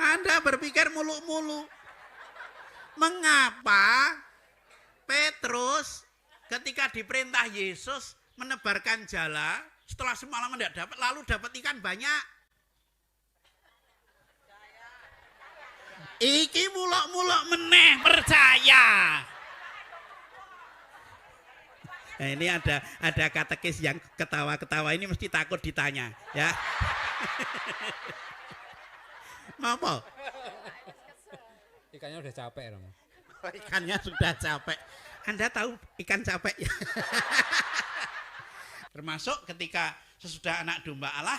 Anda berpikir muluk-muluk. Mengapa Petrus ketika diperintah Yesus menebarkan jala, setelah semalam tidak dapat, lalu dapat ikan banyak? Iki muluk-muluk meneh percaya. Nah, ini ada katekis yang ketawa-ketawa, ini mesti takut ditanya, ya. Ngapa? Ikannya udah capek, Romo. Ikannya sudah capek. Anda tahu ikan capek ya? Termasuk ketika sesudah anak domba Allah,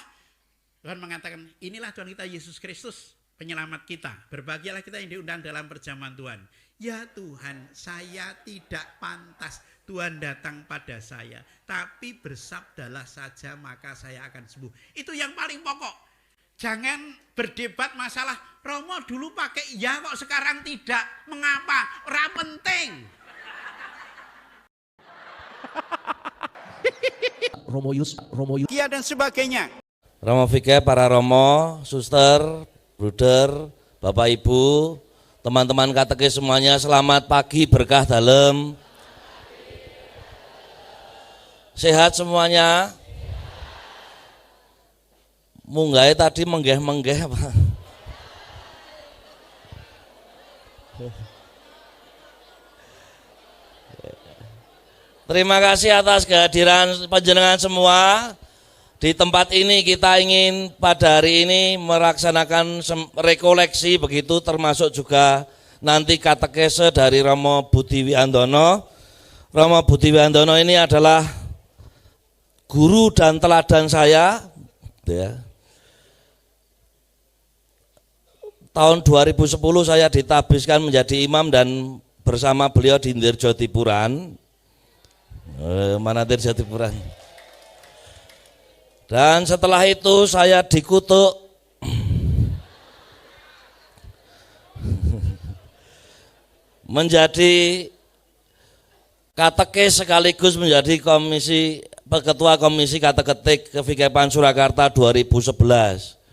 Tuhan mengatakan, inilah Tuhan kita Yesus Kristus, penyelamat kita. Berbahagialah kita yang diundang dalam perjamuan Tuhan. Ya Tuhan, saya tidak pantas Tuhan datang pada saya, tapi bersabdalah saja maka saya akan sembuh. Itu yang paling pokok. Jangan berdebat masalah Romo dulu pakai ya kok sekarang tidak. Mengapa? Ora penting. Romo Yus. Kia dan sebagainya. Romo Fike, para Romo, suster, bruder, Bapak Ibu, teman-teman katekis semuanya, selamat pagi, berkah dalam. Sehat semuanya. Munggahe tadi menggeh-menggeh apa? Terima kasih atas kehadiran panjenengan semua. Di tempat ini kita ingin pada hari ini melaksanakan rekoleksi begitu, termasuk juga nanti katekese dari Romo Budi Wiandono. Romo Budi Wiandono ini adalah guru dan teladan saya, ya. Tahun 2010 saya ditabiskan menjadi imam dan bersama beliau di Dirjo Tipuran. Mana Dirjo Tipuran? Dan setelah itu saya dikutuk menjadi katekis sekaligus menjadi ketua komisi kateketik Kevikepan Surakarta 2011.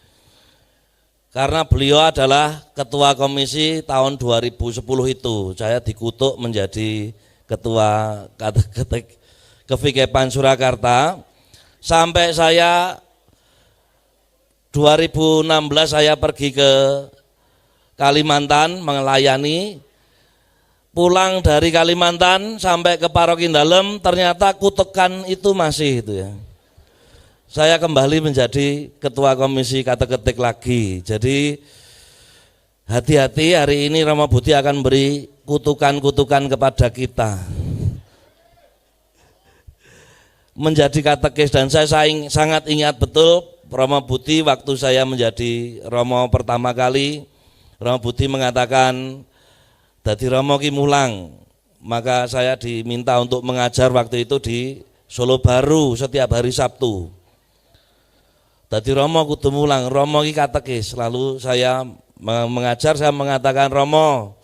Karena beliau adalah ketua komisi tahun 2010 itu, saya dikutuk menjadi ketua kateketik Kevikepan Surakarta. Sampai saya 2016 saya pergi ke Kalimantan melayani. Pulang dari Kalimantan sampai ke Paroki Dalem, ternyata kutukan itu masih itu ya. Saya kembali menjadi ketua komisi kateketik lagi. Jadi hati-hati, hari ini Romo Budi akan beri kutukan-kutukan kepada kita. Menjadi katekis, dan saya sangat ingat betul Romo Budi waktu saya menjadi Romo pertama kali. Romo Budi mengatakan, dadi Romo ki mulang. Maka saya diminta untuk mengajar waktu itu di Solo Baru setiap hari Sabtu. Dadi Romo kudu mulang, Romo ki katekis. Lalu saya mengajar, saya mengatakan, Romo,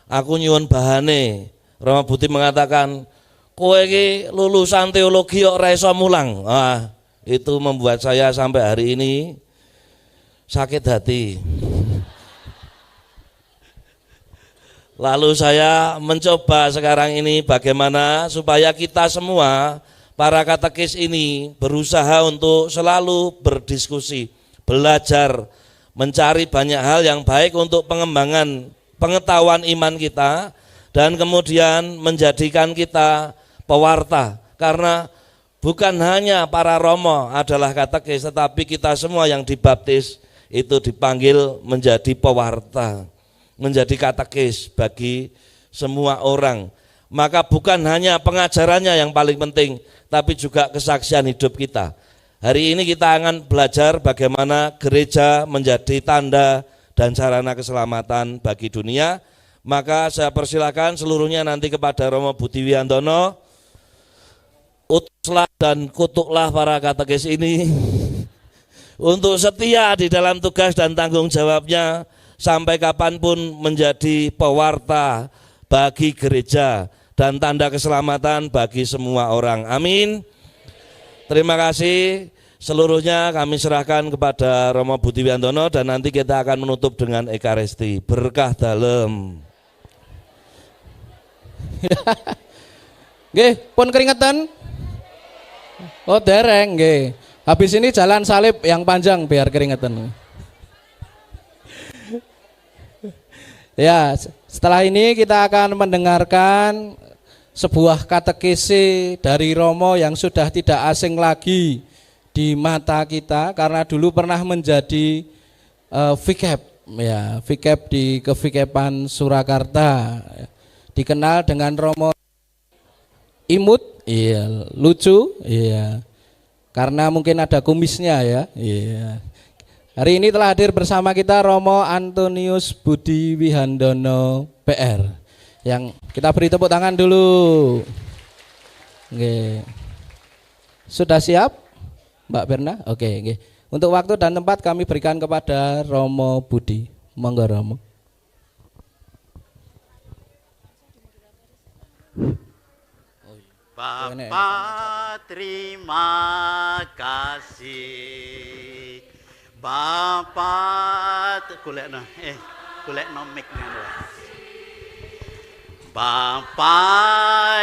aku nyuwun bahane. Romo Budi mengatakan, kowe ki lulusan teologi kok ora iso mulang. Itu membuat saya sampai hari ini sakit hati. Lalu saya mencoba sekarang ini bagaimana supaya kita semua para katekis ini berusaha untuk selalu berdiskusi, belajar, mencari banyak hal yang baik untuk pengembangan pengetahuan iman kita, dan kemudian menjadikan kita pewarta. Karena bukan hanya para Romo adalah katekis, tetapi kita semua yang dibaptis itu dipanggil menjadi pewarta, menjadi katekis bagi semua orang. Maka bukan hanya pengajarannya yang paling penting, tapi juga kesaksian hidup kita. Hari ini kita akan belajar bagaimana gereja menjadi tanda dan sarana keselamatan bagi dunia. Maka saya persilakan seluruhnya nanti kepada Romo Budi Wiandono. Utuslah dan kutuklah para katekis ini untuk setia di dalam tugas dan tanggung jawabnya sampai kapanpun menjadi pewarta bagi gereja dan tanda keselamatan bagi semua orang. Amin. Terima kasih. Seluruhnya kami serahkan kepada Romo Budi Wiantono dan nanti kita akan menutup dengan Ekaristi. Berkah dalem. Nggih, pun keringetan? Oh, dereng nggih. Habis ini jalan salib yang panjang biar keringetan. Ya, setelah ini kita akan mendengarkan sebuah katekesi dari Romo yang sudah tidak asing lagi di mata kita karena dulu pernah menjadi VKEP ya, VKEP di Kevikepan Surakarta. Dikenal dengan Romo imut, iya, lucu, iya. Karena mungkin ada kumisnya ya, iya. Hari ini telah hadir bersama kita Romo Antonius Budi Wihandono PR. Yang kita beri tepuk tangan dulu. Oke. Sudah siap? Mbak Berna? Oke, oke. Untuk waktu dan tempat kami berikan kepada Romo Budi. Monggo Romo. Bapa terima kasih. Bapa golekno mic ngono. Bapa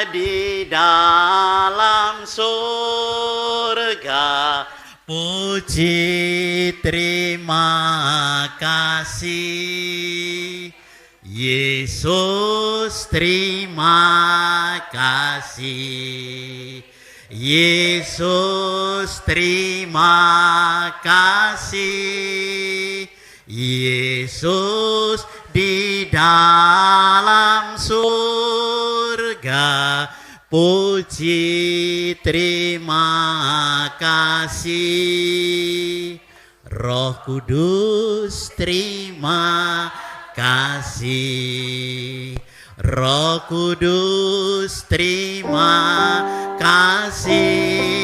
di dalam surga, puji terima kasih. Yesus terima kasih. Yesus terima kasih. Yesus di dalam surga, puji terima kasih. Roh Kudus terima kasih. Roh Kudus terima kasih.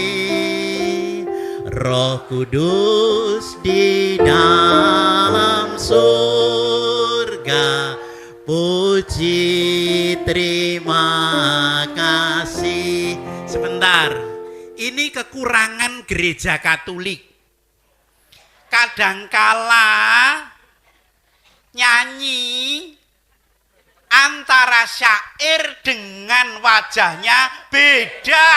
Roh Kudus di dalam surga, puji terima kasih. Sebentar, ini kekurangan gereja Katolik. Kadangkala nyanyi antara syair dengan wajahnya beda.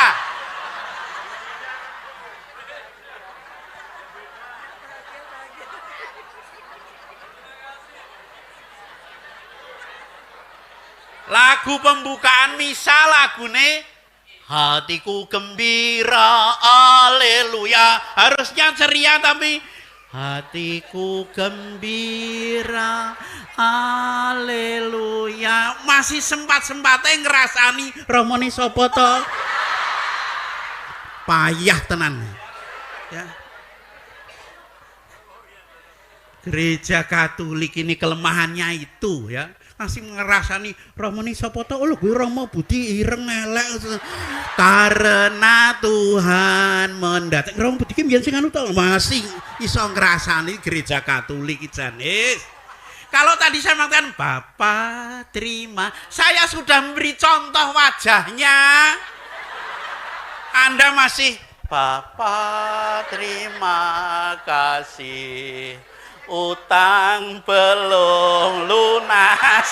Lagu pembukaan misa lagune hatiku gembira, haleluya. Harusnya ceria tapi hatiku gembira, haleluya. Masih sempat-sempatnya ngerasani romoni sopo to. Payah tenan. Ya. Gereja Katolik ini kelemahannya itu ya. Masih ngerasani romoni sopo to. Oh lho gue Romo Budi ireng elek. Karena Tuhan mendatang. Romo Budi ki mbiyen sing anu to masih iso ngrasani gereja Katolik janis. Kalau tadi saya mengatakan Bapak terima, saya sudah memberi contoh wajahnya. Anda masih Bapak terima kasih, utang belum lunas.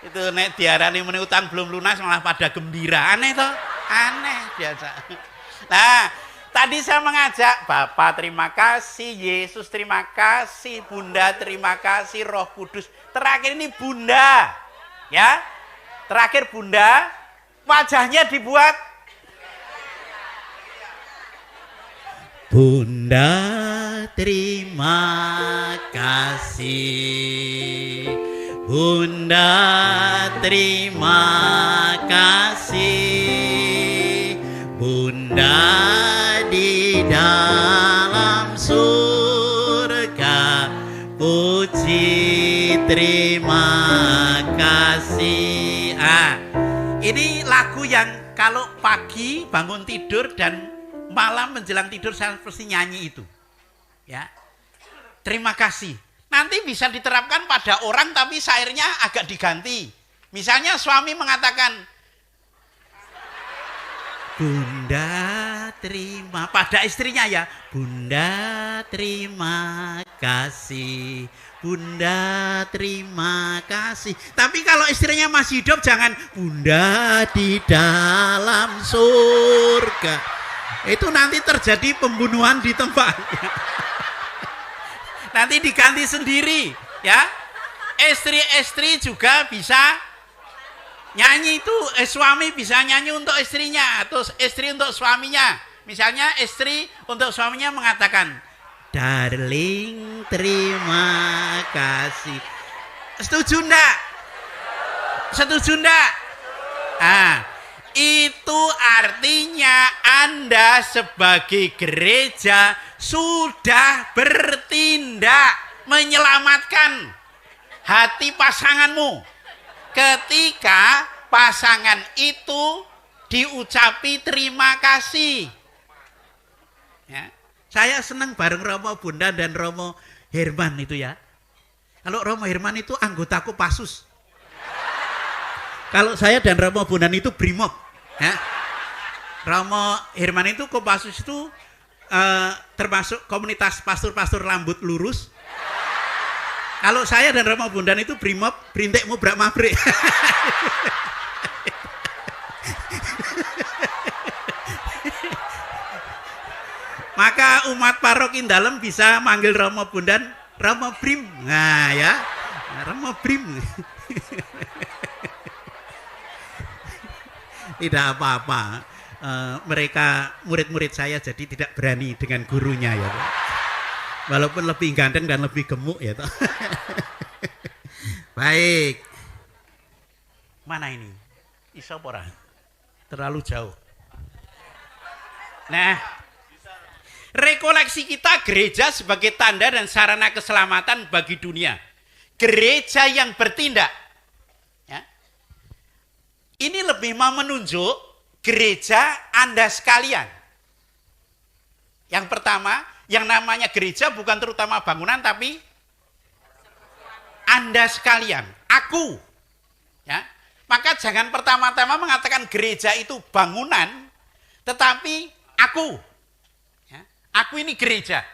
Itu nek diarani meni utang belum lunas malah pada gembira. Aneh toh? Aneh biasa. Nah, tadi saya mengajak Bapak terima kasih, Yesus terima kasih, Bunda terima kasih, Roh Kudus. Terakhir ini Bunda. Ya. Terakhir Bunda, wajahnya dibuat Bunda terima kasih. Bunda terima kasih. Bunda di dalam surga, puji terima kasih. Ini lagu yang kalau pagi bangun tidur dan malam menjelang tidur saya pasti nyanyi itu. Ya. Terima kasih. Nanti bisa diterapkan pada orang tapi syairnya agak diganti. Misalnya suami mengatakan Bunda terima, pada istrinya ya, Bunda terima kasih, Bunda terima kasih. Tapi kalau istrinya masih hidup jangan Bunda di dalam surga. Itu nanti terjadi pembunuhan di tempat. Nanti diganti sendiri ya. Istri-istri juga bisa nyanyi itu, suami bisa nyanyi untuk istrinya atau istri untuk suaminya. Misalnya istri untuk suaminya mengatakan, darling terima kasih. Setuju enggak? Setuju enggak? Itu artinya Anda sebagai gereja sudah bertindak menyelamatkan hati pasanganmu. Ketika pasangan itu diucapi terima kasih. Ya. Saya senang bareng Romo Bunda dan Romo Herman itu ya. Kalau Romo Herman itu anggota Kopassus. Kalau saya dan Romo Bondan itu Brimob. Ya. Romo Herman itu Kopassus itu termasuk komunitas pastor-pastor rambut lurus. Kalau saya dan Romo Bondan itu Brimob, berintik mubrak mabrik. Maka umat paroki dalam bisa manggil Romo Bondan Romo Brim. Nah ya, Romo Brim. Tidak apa-apa. Mereka murid-murid saya jadi tidak berani dengan gurunya ya. Walaupun lebih ganteng dan lebih gemuk ya toh. Baik. Mana ini? Isopora. Terlalu jauh. Nah, rekoleksi kita gereja sebagai tanda dan sarana keselamatan bagi dunia. Gereja yang bertindak. Ya. Ini lebih mau menunjuk gereja Anda sekalian. Yang pertama, yang namanya gereja bukan terutama bangunan tapi Anda sekalian, aku. Ya. Maka jangan pertama-tama mengatakan gereja itu bangunan, tetapi aku. Ya. Aku ini gereja.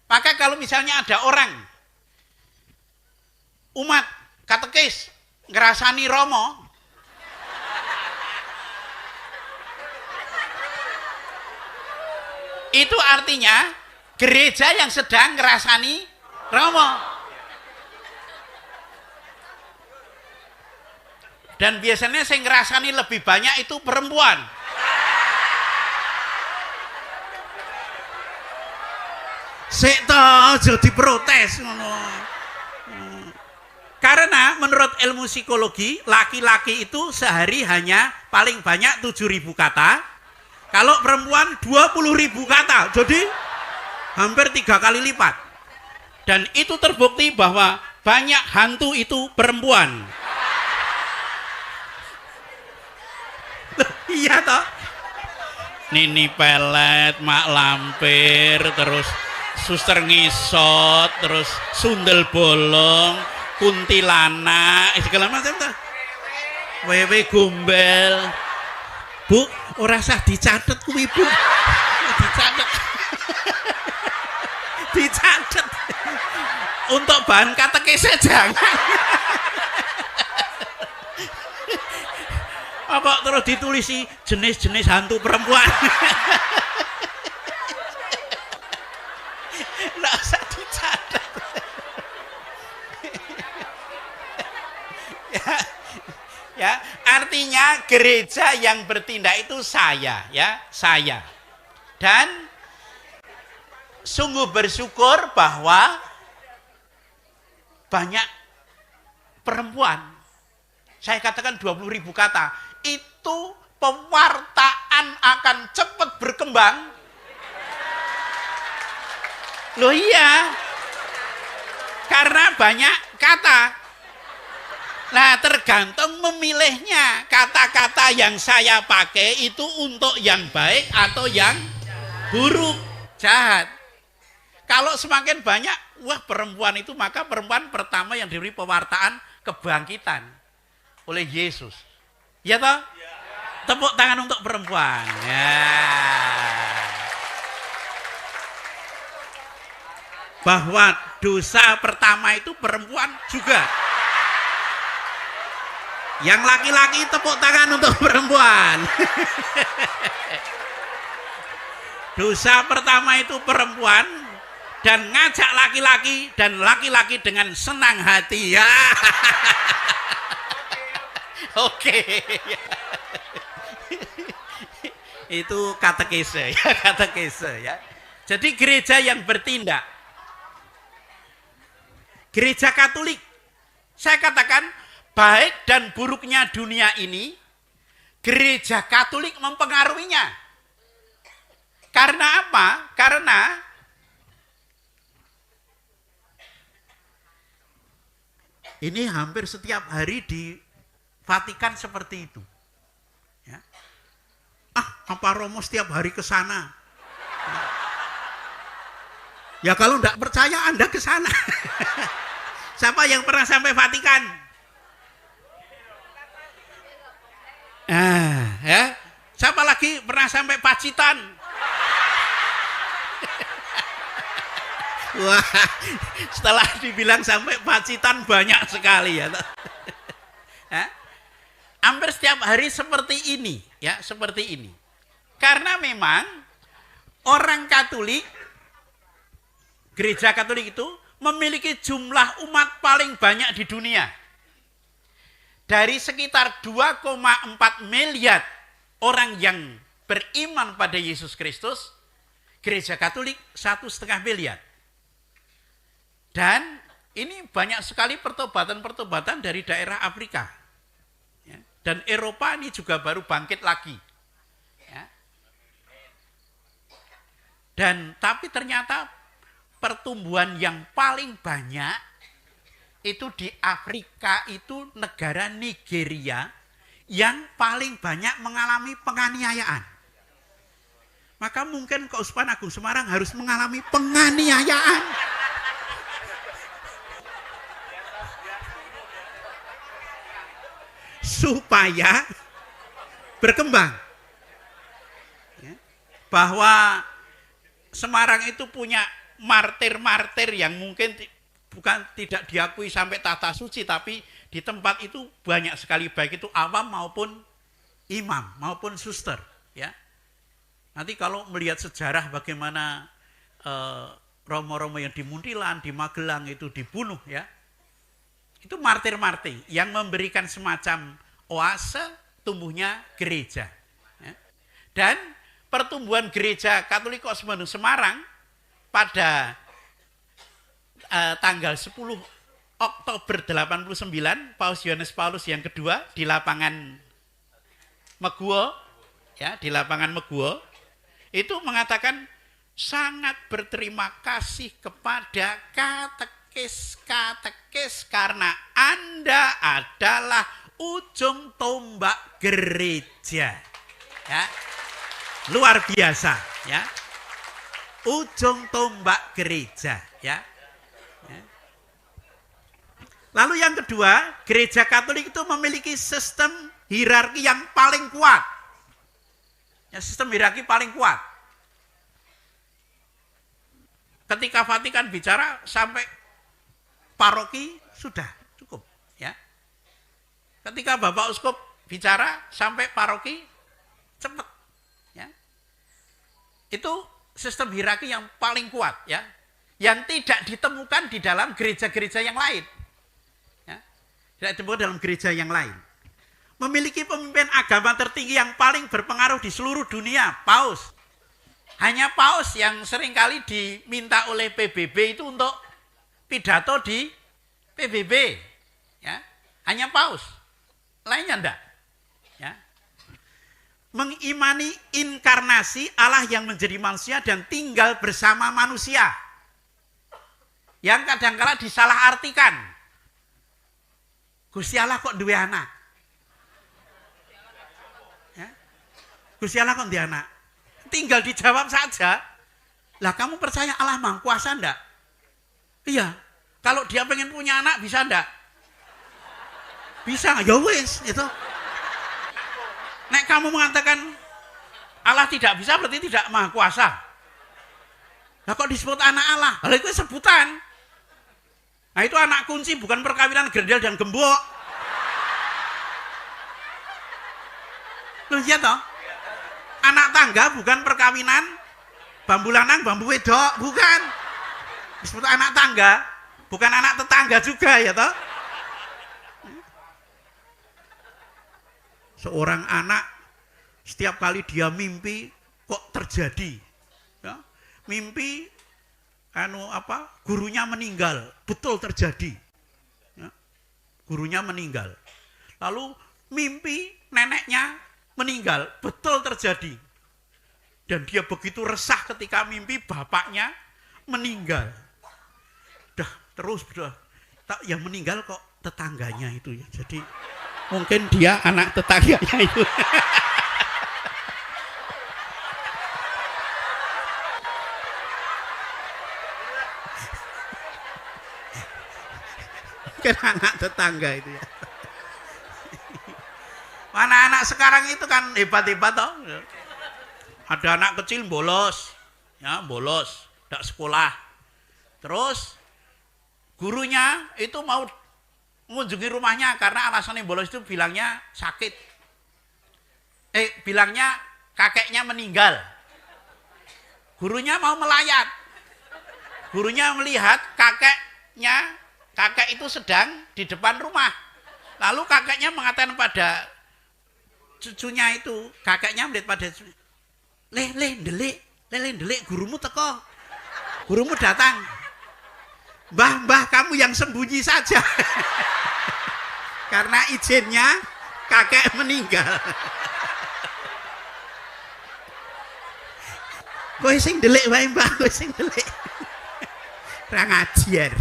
Maka kalau misalnya ada orang, umat, katekis, ngerasani Romo, itu artinya gereja yang sedang ngerasani Romo. Dan biasanya saya ngerasani lebih banyak itu perempuan. Sik toh jadi protes. Karena menurut ilmu psikologi, laki-laki itu sehari hanya paling banyak 7.000 kata. Kalau perempuan 20.000 kata, jadi hampir 3 kali lipat. Dan itu terbukti bahwa banyak hantu itu perempuan. Iya toh? Nini pelet, mak lampir, terus suster ngisot, terus sundel bolong, kuntilanak, segala macam toh. Wewe gombel. Bu, ora usah dicatet kuwi, Bu. Dicatet. Dicatet. Untuk bahan katekese jangan. Kok terus ditulisi jenis-jenis hantu perempuan. Nggak usah dicatat. Ya, artinya gereja yang bertindak itu saya, ya, saya. Dan sungguh bersyukur bahwa banyak perempuan. Saya katakan 20.000 kata. Itu pewartaan akan cepat berkembang. Loh iya. Karena banyak kata. Nah, tergantung memilihnya. Kata-kata yang saya pakai itu untuk yang baik atau yang buruk, jahat. Kalau semakin banyak, wah perempuan itu, maka perempuan pertama yang diberi pewartaan kebangkitan oleh Yesus. Ya toh? Tepuk tangan untuk perempuan. Ya. Bahwa dosa pertama itu perempuan juga. Yang laki-laki tepuk tangan untuk perempuan. Dosa pertama itu perempuan dan ngajak laki-laki dan laki-laki dengan senang hati ya. Oke. Itu katekese ya, katekese ya. Jadi gereja yang bertindak. Gereja Katolik, saya katakan baik dan buruknya dunia ini, gereja Katolik mempengaruhinya. Karena apa? Karena ini hampir setiap hari di Vatikan seperti itu. Ya. Apa Romo setiap hari ke sana? Ya kalau enggak percaya Anda ke sana. Siapa yang pernah sampai Vatikan? Ya. Siapa lagi pernah sampai Pacitan? Wah, setelah dibilang sampai Pacitan banyak sekali ya. Hampir setiap hari seperti ini, ya, seperti ini. Karena memang orang Katolik, gereja Katolik itu memiliki jumlah umat paling banyak di dunia. Dari sekitar 2,4 miliar orang yang beriman pada Yesus Kristus, gereja Katolik 1,5 miliar. Dan ini banyak sekali pertobatan-pertobatan dari daerah Afrika. Ya. Dan Eropa ini juga baru bangkit lagi. Ya. Dan tapi ternyata pertumbuhan yang paling banyak itu di Afrika, itu negara Nigeria yang paling banyak mengalami penganiayaan. Maka mungkin Keuskupan Agung Semarang harus mengalami penganiayaan. Supaya berkembang. Ya. Bahwa Semarang itu punya martir-martir yang mungkin bukan tidak diakui sampai tata suci, tapi di tempat itu banyak sekali, baik itu awam maupun imam maupun suster. Ya. Nanti kalau melihat sejarah bagaimana romo-romo yang di Muntilan, di Magelang itu dibunuh, ya, itu martir-martir yang memberikan semacam oase tumbuhnya gereja. Ya. Dan pertumbuhan gereja Katolik Kosmodo Semarang pada tanggal 10 Oktober 89, Paus Yohanes Paulus yang kedua di lapangan Meguo, ya, di lapangan Meguo, itu mengatakan sangat berterima kasih kepada katekis karena Anda adalah ujung tombak gereja. Ya. Luar biasa, ya. Ujung tombak gereja, ya. Ya. Lalu yang kedua, gereja Katolik itu memiliki sistem hierarki yang paling kuat. Ya, sistem hierarki paling kuat. Ketika Vatikan bicara sampai paroki sudah cukup, ya. Ketika Bapak Uskup bicara sampai paroki cepat, ya. Itu sistem hierarki yang paling kuat, ya, yang tidak ditemukan di dalam gereja-gereja yang lain, ya. Tidak ditemukan dalam gereja yang lain. Memiliki pemimpin agama tertinggi yang paling berpengaruh di seluruh dunia, Paus. Hanya Paus yang seringkali diminta oleh PBB itu untuk pidato di PBB, ya. Hanya Paus, lainnya enggak, ya. Mengimani inkarnasi Allah yang menjadi manusia dan tinggal bersama manusia, yang kadangkala disalahartikan. Gusti Allah kok duwe anak? Ya. Gusti Allah kok duwe anak? Tinggal dijawab saja. Lah kamu percaya Allah Maha Kuasa enggak? Iya. Kalau dia pengen punya anak bisa enggak? Bisa, ya wis itu. Nek kamu mengatakan Allah tidak bisa berarti tidak maha kuasa. Lah kok disebut anak Allah? Lah itu sebutan. Nah itu anak kunci, bukan perkawinan Grendel dan Gembok. Loh iya toh? Anak tangga bukan perkawinan bambu lanang, bambu wedok, bukan. Disebut anak tangga, bukan anak tetangga juga ya toh? Seorang anak setiap kali dia mimpi kok terjadi. Ya? Mimpi gurunya meninggal, betul terjadi. Ya? Gurunya meninggal. Lalu mimpi neneknya meninggal, betul terjadi. Dan dia begitu resah ketika mimpi bapaknya meninggal. Terus yang meninggal kok tetangganya itu ya. Jadi mungkin dia anak tetangganya itu. Mungkin anak tetangga itu ya. Mana anak sekarang itu kan hebat-hebat toh. Ada anak kecil bolos, ya bolos, tidak sekolah. Terus gurunya itu mau mengunjungi rumahnya karena alasannya bolos itu bilangnya sakit. Bilangnya kakeknya meninggal. Gurunya mau melayat. Gurunya melihat kakek itu sedang di depan rumah. Lalu kakeknya mengatakan pada cucunya itu, kakeknya melihat pada cucunya, delik, gurumu teko. Gurumu datang. Mbah, kamu yang sembunyi saja. Karena izinnya kakek meninggal. Kowe sing delik wae, Mbah, kowe sing delik. Ra ngajar.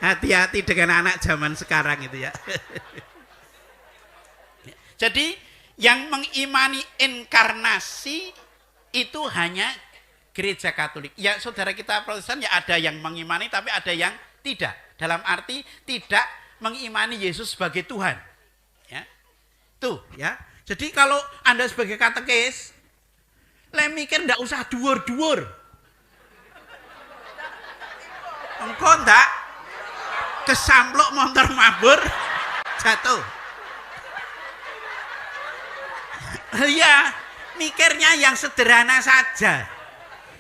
Hati-hati dengan anak zaman sekarang itu ya. Jadi yang mengimani inkarnasi itu hanya gereja Katolik. Ya saudara kita Protestan ya ada yang mengimani tapi ada yang tidak. Dalam arti tidak mengimani Yesus sebagai Tuhan. Ya. Tuh ya. Jadi kalau Anda sebagai katekis, mikir ndak usah dhuwur-dhuwur. Engko ndak kesamplok motor mabur jatuh. Iya, mikirnya yang sederhana saja.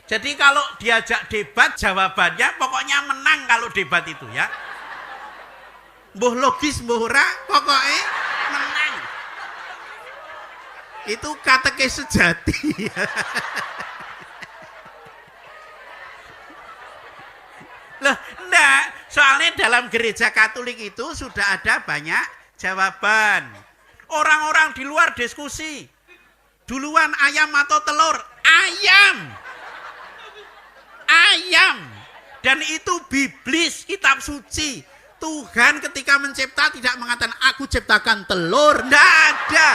Jadi kalau diajak debat jawabannya pokoknya menang kalau debat itu ya. Mbuh logis mbuh ora, pokoknya menang. Itu katekis sejati. Loh, enggak. Soalnya dalam gereja Katolik itu sudah ada banyak jawaban. Orang-orang di luar diskusi. Duluan ayam atau telur? Ayam. Ayam. Dan itu biblis, kitab suci. Tuhan ketika mencipta tidak mengatakan aku ciptakan telur. Enggak ada.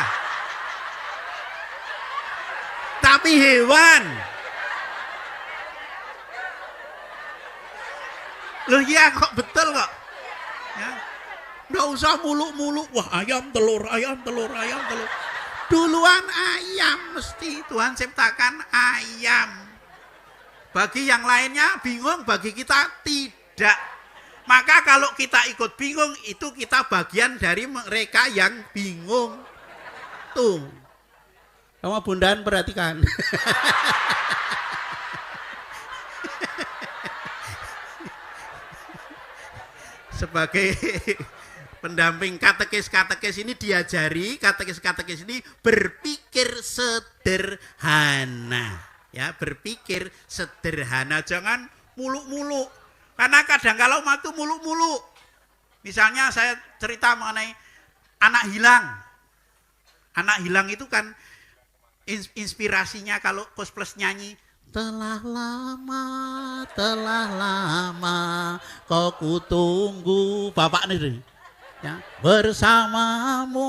Tapi hewan. Loh iya kok betul kok. Ya. Nggak usah muluk-muluk. Wah ayam telur. Duluan ayam mesti Tuhan ciptakan ayam. Bagi yang lainnya bingung, bagi kita tidak. Maka kalau kita ikut bingung itu kita bagian dari mereka yang bingung. Tuh. Sama bundaan perhatikan. Sebagai pendamping katekis ini diajari katekis ini berpikir sederhana ya, berpikir sederhana, jangan muluk-muluk karena kadang kalau matu muluk-muluk. Misalnya saya cerita mengenai anak hilang itu kan inspirasinya kalau Kosplus nyanyi telah lama kau kutunggu bapak nih ya. Bersamamu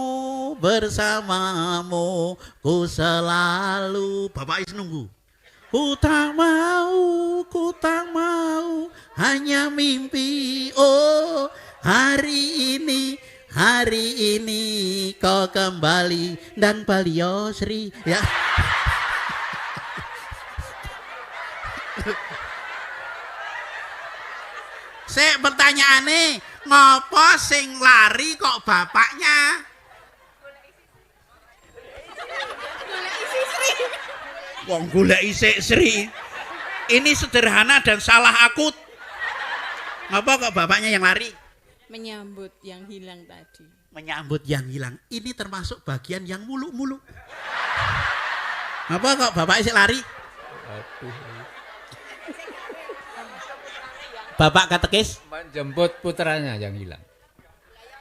ku selalu bapak is nunggu. Ku tak mau hanya mimpi, oh hari ini kau kembali dan Baliosri ya. Sik pertanyaane, ngopo sing lari kok bapaknya? Wong goleki Sri. Ini sederhana dan salah akut. Ngapa kok bapaknya yang lari? Menyambut yang hilang tadi. Menyambut yang hilang. Ini termasuk bagian yang muluk-muluk. Ngapa kok bapaknya sih lari? Bapak katekis menjemput putranya yang hilang.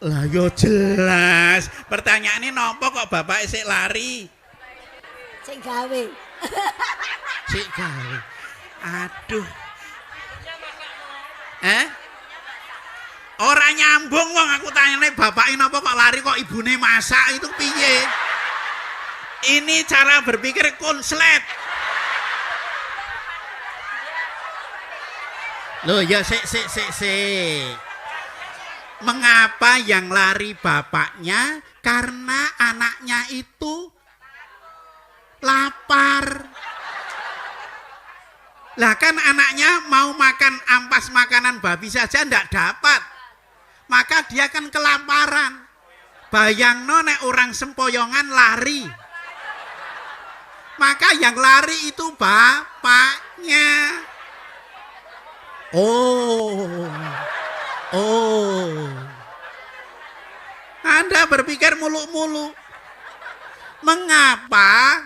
lah yo jelas. Pertanyaannya nopo kok bapak sik lari? Sing gawe. Sik gawe. Aduh. Ora nyambung wong aku tanyane bapake napa kok lari kok ibune masak itu piye? Ini cara berpikir konslet. Loh ya sik. Mengapa yang lari bapaknya? Karena anaknya itu lapar. Lah kan anaknya mau makan ampas makanan babi saja ndak dapat. Maka dia kan kelaparan. Bayangno nek orang sempoyongan lari. Maka yang lari itu bapaknya. Oh. Anda berpikir muluk-muluk. Mengapa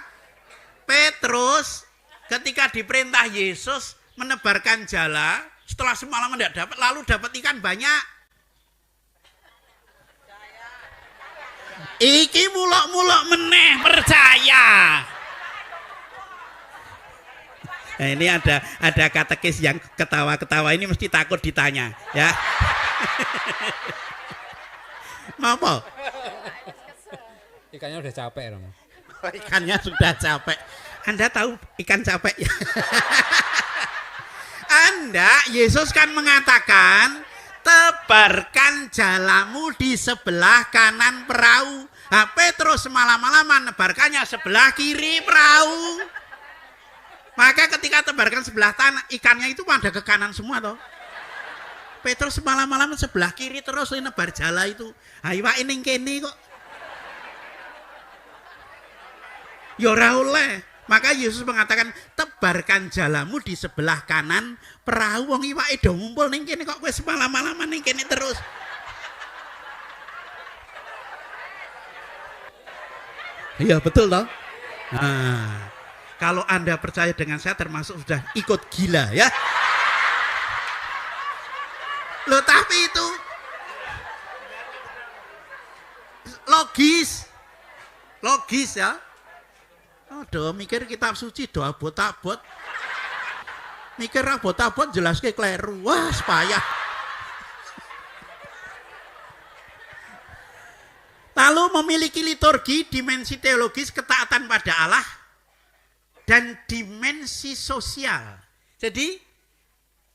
Petrus ketika diperintah Yesus menebarkan jala, setelah semalam tidak dapat, lalu dapat ikan banyak? Iki muluk-muluk meneh percaya. Nah, ini ada katekis yang ketawa-ketawa ini mesti takut ditanya, ya. Ngapa? Ikannya udah capek, Rom. Ikannya sudah capek. Anda tahu ikan capek ya? Anda, Yesus kan mengatakan, tebarkan jalamu di sebelah kanan perahu. Nah, Petrus malam-malaman nebarkannya sebelah kiri perahu. Maka ketika tebarkan sebelah tanah, ikannya itu pada ke kanan semua toh. Petrus malam-malam sebelah kiri terus nebar jala itu. Ayo ini kene kok. Ya ora oleh. Maka Yesus mengatakan tebarkan jalamu di sebelah kanan perahu. Wong iwake do ngumpul ning kene kok kowe semalam-malaman ning kene terus. Iya betul toh? Nah, kalau Anda percaya dengan saya termasuk sudah ikut gila ya. Loh tapi itu logis ya. Aduh mikir kitab suci do abot-abot. Mikir abot-abot jelas ke kleru. Wah payah. Lalu memiliki liturgi, dimensi teologis, ketaatan pada Allah, dan dimensi sosial. Jadi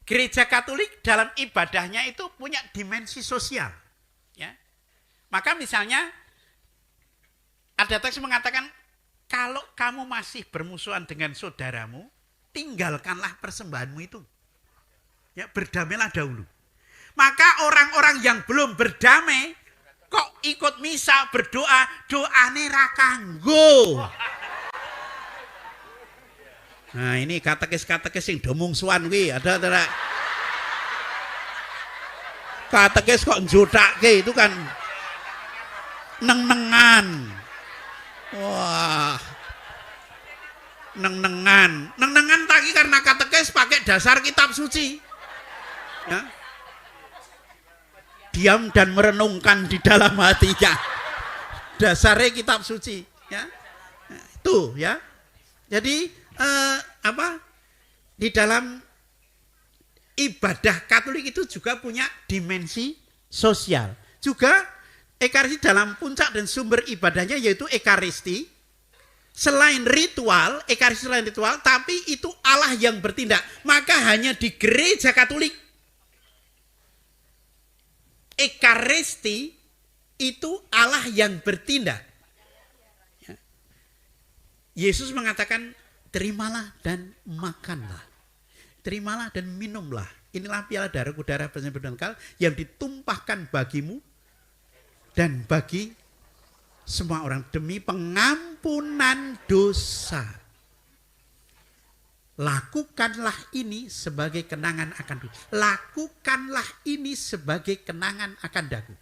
Gereja Katolik dalam ibadahnya itu punya dimensi sosial. Ya. Maka misalnya ada teks mengatakan kalau kamu masih bermusuhan dengan saudaramu, tinggalkanlah persembahanmu itu. Ya, berdamailah dahulu. Maka orang-orang yang belum berdamai kok ikut misa berdoa, doane ra kanggo. Nah ini katekis-katekis yang domungsuan kuwi ada. Katekis kok njotake itu kan neng-nengan. Wah. Neng-nengan tadi karena katekis pakai dasar kitab suci. Ya. Diam dan merenungkan di dalam hatinya. Dasarnya kitab suci, ya. Nah, itu ya. Jadi di dalam ibadah Katolik itu juga punya dimensi sosial. Juga Ekaristi dalam puncak dan sumber ibadahnya yaitu Ekaristi. Selain ritual, Ekaristi selain ritual, tapi itu Allah yang bertindak. Maka hanya di Gereja Katolik Ekaristi itu Allah yang bertindak. Ya. Yesus mengatakan, terimalah dan makanlah. Terimalah dan minumlah. Inilah piala darahku, darah persembahan kekal yang ditumpahkan bagimu dan bagi semua orang demi pengampunan dosa. Lakukanlah ini sebagai kenangan akan daku. Lakukanlah ini sebagai kenangan akan daku.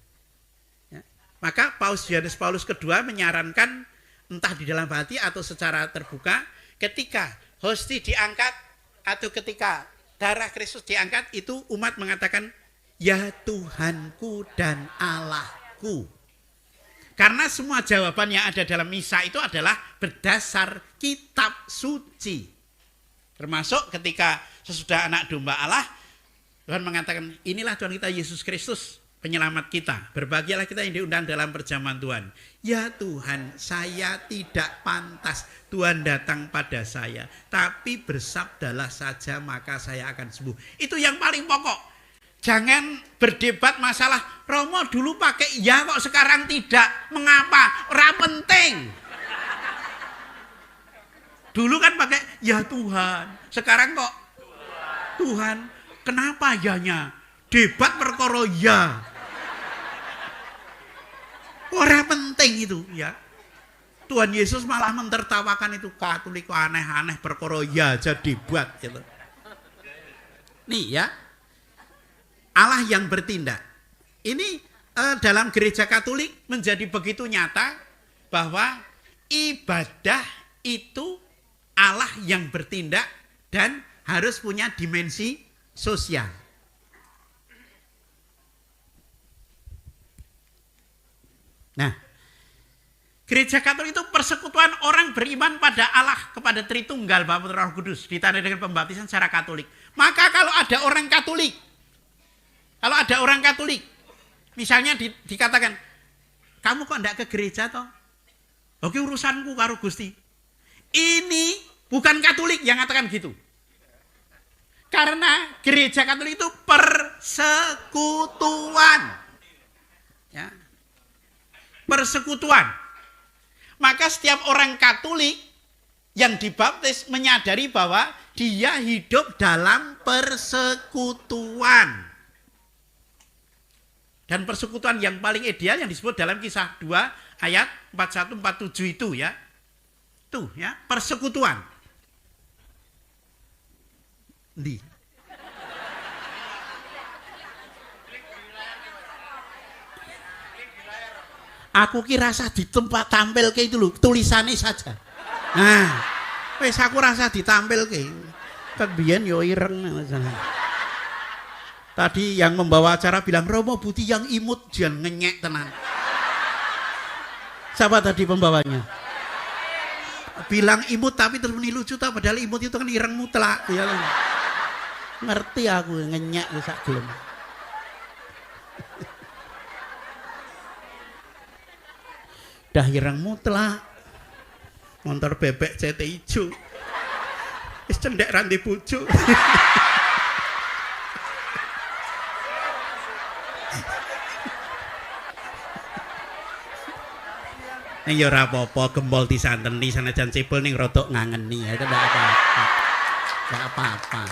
Ya. Maka Yohanes Paulus II menyarankan entah di dalam hati atau secara terbuka, ketika hosti diangkat atau ketika darah Kristus diangkat, itu umat mengatakan, ya Tuhanku dan Allahku. Karena semua jawaban yang ada dalam misa itu adalah berdasar kitab suci. Termasuk ketika sesudah anak domba Allah, Tuhan mengatakan, inilah Tuhan kita Yesus Kristus, penyelamat kita. Berbahagialah kita yang diundang dalam perjamuan Tuhan. Ya Tuhan, saya tidak pantas Tuhan datang pada saya, tapi bersabdalah saja maka saya akan sembuh. Itu yang paling pokok. Jangan berdebat masalah Romo dulu pakai ya kok sekarang tidak. Mengapa? Ora penting. Dulu kan pakai ya Tuhan, sekarang kok Tuhan. Kenapa yanya? Debat perkara ya. Ora penting itu ya. Tuhan Yesus malah mentertawakan itu, Katolik aneh-aneh perkara ya aja debat gitu. Nih ya. Allah yang bertindak. Ini dalam gereja Katolik menjadi begitu nyata bahwa ibadah itu Allah yang bertindak dan harus punya dimensi sosial. Nah, gereja Katolik itu persekutuan orang beriman pada Allah, kepada Tritunggal Bapa Putra Roh Kudus, ditandai dengan pembaptisan secara Katolik. Maka kalau ada orang Katolik, misalnya dikatakan, kamu kok enggak ke gereja toh? Oke, urusanku karo Gusti. Ini bukan Katolik yang katakan gitu. Karena gereja Katolik itu persekutuan. Ya. Persekutuan. Maka setiap orang Katolik yang dibaptis menyadari bahwa dia hidup dalam persekutuan. Dan persekutuan yang paling ideal yang disebut dalam Kisah 2 ayat 41-47 itu ya. Tuh ya, persekutuan. Di. Aku kira rasa di tempat tampil ke itu loh, tulisannya saja. Nah, wes aku rasa ditampil ke. Kan biyen yo ireng. Tadi yang membawa acara bilang, Romo Buti yang imut, jangan ngenyek tenan. Siapa tadi pembawanya? Bilang imut tapi terus meni lucu tau, padahal imut itu kan ireng mutlak ya. Ngerti aku ngenyek wis sak gelem. Dah ireng mutlak. Motor bebek CT ijo. Wis cendek randi bojo. Ning ya ora apa-apa gembol disanteni sanajan cebol ning rodok ngangeni ya itu ndak apa-apa. Ndak apa-apa.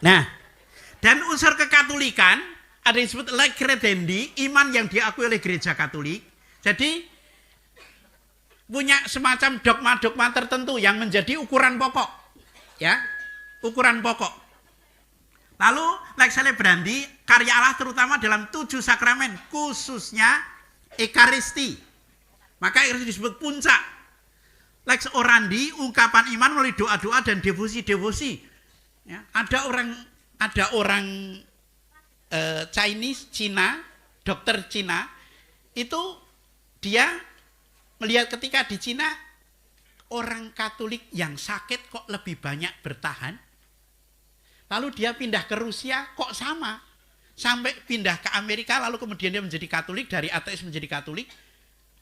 Nah, dan unsur kekatolikan ada yang disebut lege credendi, iman yang diakui oleh gereja Katolik. Jadi punya semacam dogma-dogma tertentu yang menjadi ukuran pokok. Ya, ukuran pokok. Lalu lex celebrandi, karya Allah terutama dalam 7 sakramen, khususnya Ekaristi. Maka Ekaristi disebut puncak. Lex orandi, ungkapan iman melalui doa-doa dan devosi-devosi. Ya, ada orang Chinese, Cina, dokter Cina, itu dia melihat ketika di Cina orang Katolik yang sakit kok lebih banyak bertahan. Lalu dia pindah ke Rusia kok sama. Sampai pindah ke Amerika, lalu kemudian dia menjadi Katolik, dari ateis menjadi Katolik.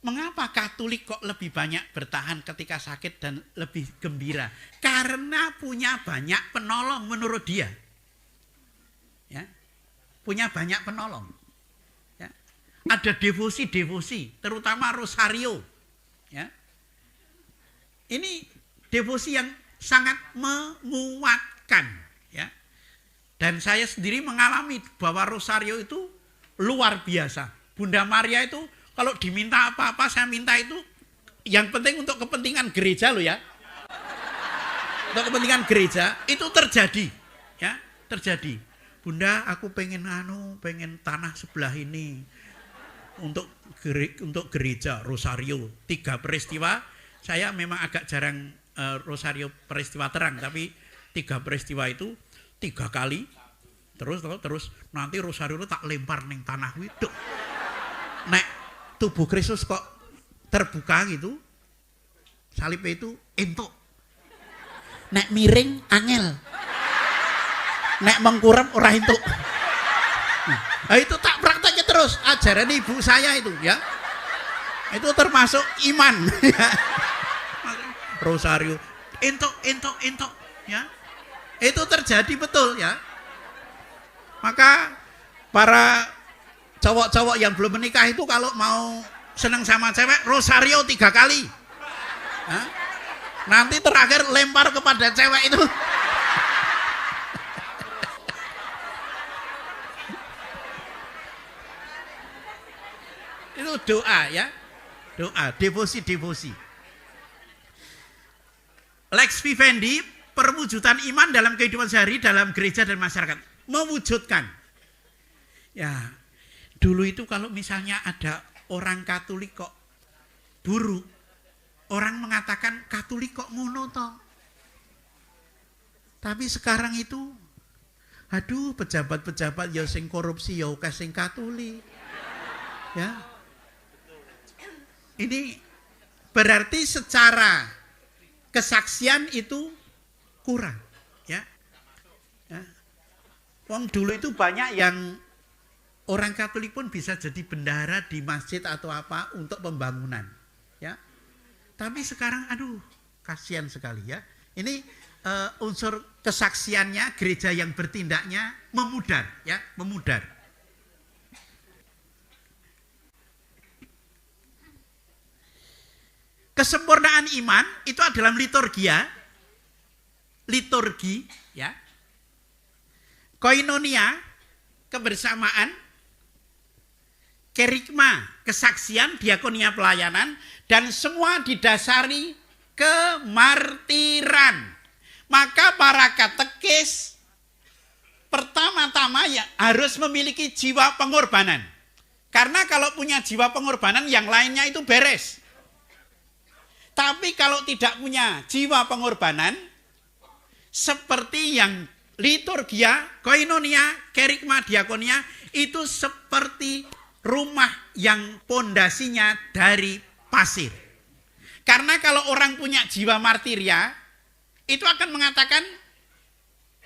Mengapa Katolik kok lebih banyak bertahan ketika sakit dan lebih gembira? Karena punya banyak penolong menurut dia. Ya. punya banyak penolong. Ya. Ada devosi-devosi, terutama rosario. Ya. Ini devosi yang sangat menguatkan. Ya. Dan saya sendiri mengalami bahwa rosario itu luar biasa. Bunda Maria itu kalau diminta apa-apa saya minta itu yang penting untuk kepentingan gereja loh ya. Untuk kepentingan gereja itu terjadi. Ya, terjadi. Bunda, aku pengen tanah sebelah ini untuk gereja rosario 3 peristiwa. Saya memang agak jarang rosario peristiwa terang, tapi 3 peristiwa itu 3 kali. Terus nanti rosario itu tak lempar ning tanah itu. Nek tubuh Kristus kok terbuka gitu, salib itu entuk. Nek miring angel. Nek mengkurep ora entuk. Nah, itu tak prakteknya terus ajaran ibu saya itu ya. Itu termasuk iman ya. Rosario entuk ya. Itu terjadi betul ya. Maka para cowok-cowok yang belum menikah itu kalau mau seneng sama cewek rosario 3 kali. Hah? Nanti terakhir lempar kepada cewek itu. Itu doa ya. Doa, devosi. Lex vivendi, perwujudan iman dalam kehidupan sehari dalam gereja dan masyarakat. Mewujudkan. Ya, dulu itu kalau misalnya ada orang Katolik kok buruk, orang mengatakan Katolik kok ngono toh. Tapi sekarang itu, aduh pejabat-pejabat ya sing korupsi ya akeh sing Katolik. Ya. Ini berarti secara kesaksian itu kurang, ya. Ya. Wong dulu itu banyak yang orang Katolik pun bisa jadi bendahara di masjid atau apa untuk pembangunan, ya. Tapi sekarang aduh kasihan sekali ya. Ini unsur kesaksiannya gereja yang bertindaknya memudar ya, memudar. Kesempurnaan iman itu adalah liturgi ya. Koinonia, kebersamaan, kerigma, kesaksian, diakonia pelayanan, dan semua didasari kemartiran. Maka para katekis pertama-tama ya harus memiliki jiwa pengorbanan. Karena kalau punya jiwa pengorbanan yang lainnya itu beres. Tapi kalau tidak punya jiwa pengorbanan, seperti yang liturgia, koinonia, kerigma, diakonia, itu seperti rumah yang pondasinya dari pasir. Karena kalau orang punya jiwa martiria, itu akan mengatakan,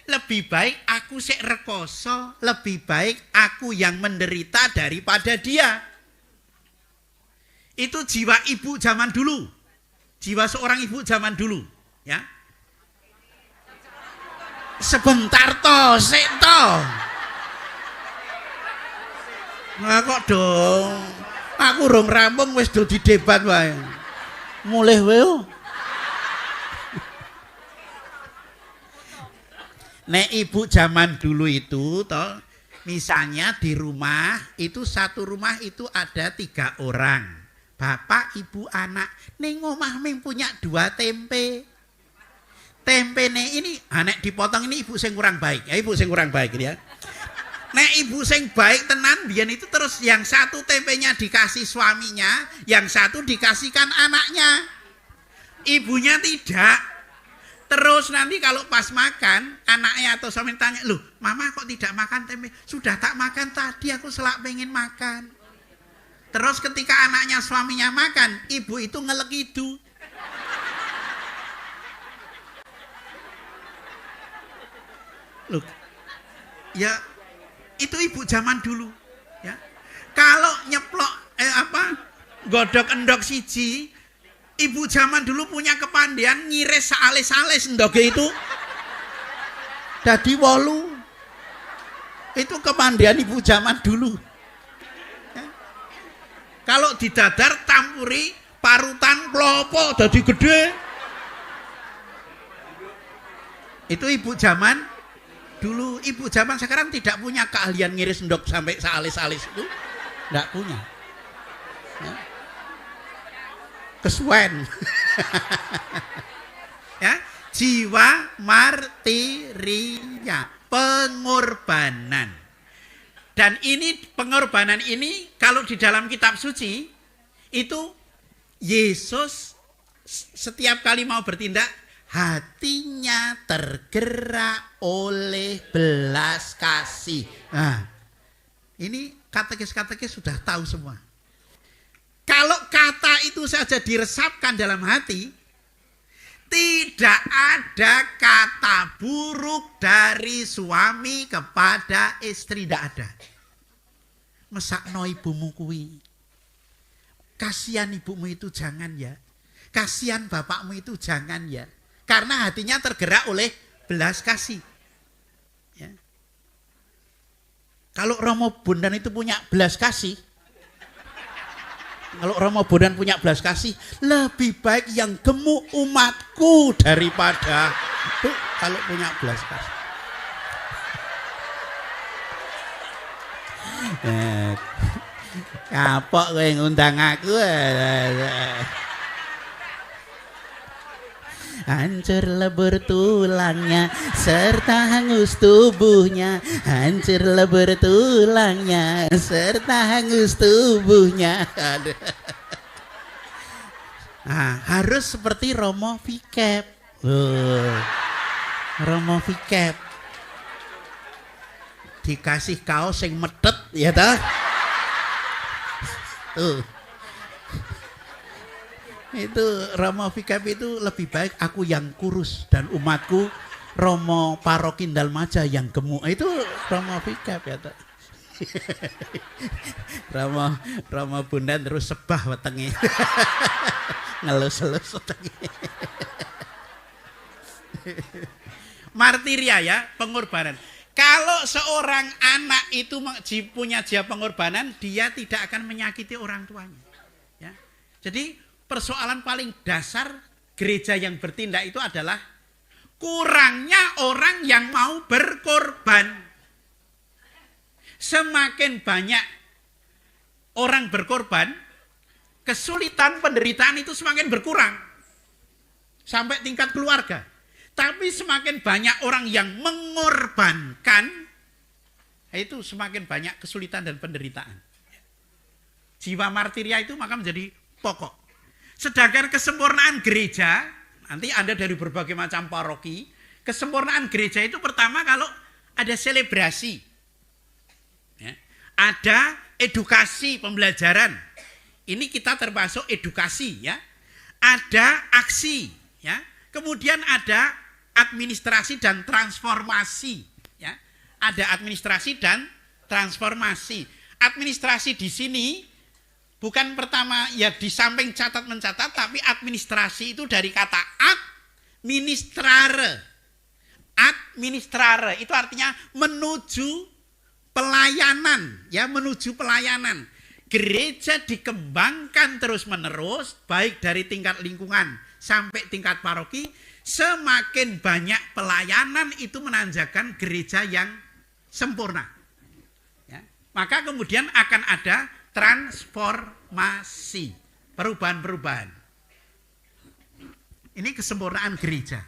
lebih baik aku sek rekoso, lebih baik aku yang menderita daripada dia. Itu jiwa ibu zaman dulu. Jiwa seorang ibu zaman dulu, ya. Sebentar toh, sik toh. Nah kok dong. Aku rong rampung wis do didebat wae. Mulih wae. Nek ibu zaman dulu itu toh, misalnya di rumah itu satu rumah itu ada 3 orang. Bapak, ibu, anak. Ning omah ming punya 2 tempe. Tempe ini nek dipotong ini ibu sing kurang baik. Ya ibu sing kurang baik ini ya. Nek ibu sing baik tenan biyen itu terus yang satu tempenya dikasih suaminya, yang satu dikasihkan anaknya. Ibunya tidak. Terus nanti kalau pas makan, anaknya atau suami tanya, "Loh, mama kok tidak makan tempe?" "Sudah tak makan tadi, aku selak pengen makan." Terus ketika anaknya suaminya makan, ibu itu ngelekidu. Loh, ya itu ibu zaman dulu. Ya, kalau nyeplok godok endok siji, ibu zaman dulu punya kepandian ngiris saales-saales endoke itu. Dadi 8. Itu kemandian ibu zaman dulu. Ya. Kalau didadar tampuri parutan klopo jadi gede. Itu ibu zaman dulu. Ibu zaman sekarang tidak punya keahlian ngiris endok sampai sealis-alis itu. Tidak punya. Ya. Kesuwen. Ya, jiwa martiria, pengorbanan. Dan ini pengorbanan ini kalau di dalam kitab suci itu Yesus setiap kali mau bertindak hatinya tergerak oleh belas kasih. Nah, ini katekis-katekis sudah tahu semua. Kalau kata itu saja diresapkan dalam hati, tidak ada kata buruk dari suami kepada istri, tidak ada. Mesakno ibumu kuwi. Kasihan ibumu itu jangan ya. Kasihan bapakmu itu jangan ya. Karena hatinya tergerak oleh belas kasih. Ya. Kalau Romo Bondan itu punya belas kasih, kalau Romo Bondan punya belas kasih, lebih baik yang gemuk umatku daripada itu kalau punya belas kasih. Kapok kowe ngundang aku. Hancur lebur tulangnya serta hangus tubuhnya, hancur lebur tulangnya serta hangus tubuhnya. Nah, harus seperti Romo Vikep. Romo Vikep dikasih kaos yang medet ya toh. Itu Romo Vikep itu lebih baik aku yang kurus dan umatku Romo Parokin Dalmaja yang gemuk. Itu Romo Vikep ya toh. Romo Bondan terus sebah wetenge. Ngelus-elus wetenge. Martiria ya, pengorbanan. Kalau seorang anak itu punya jiwa pengorbanan, dia tidak akan menyakiti orang tuanya. Ya. Jadi persoalan paling dasar gereja yang bertindak itu adalah kurangnya orang yang mau berkorban. Semakin banyak orang berkorban, kesulitan penderitaan itu semakin berkurang. Sampai tingkat keluarga. Tapi semakin banyak orang yang mengorbankan, itu semakin banyak kesulitan dan penderitaan. Jiwa martiria itu maka menjadi pokok. Sedangkan kesempurnaan gereja, nanti Anda dari berbagai macam paroki, kesempurnaan gereja itu pertama kalau ada selebrasi, ya, ada edukasi pembelajaran, ini kita termasuk edukasi, ya, ada aksi, ya, kemudian ada administrasi dan transformasi, ya, ada administrasi dan transformasi. Administrasi di sini bukan pertama ya di samping catat mencatat, tapi administrasi itu dari kata administrare. Administrare itu artinya menuju pelayanan, ya, menuju pelayanan. Gereja dikembangkan terus-menerus baik dari tingkat lingkungan sampai tingkat paroki, semakin banyak pelayanan itu menanjakan gereja yang sempurna. Ya. Maka kemudian akan ada transformasi, perubahan-perubahan. Ini kesempurnaan gereja.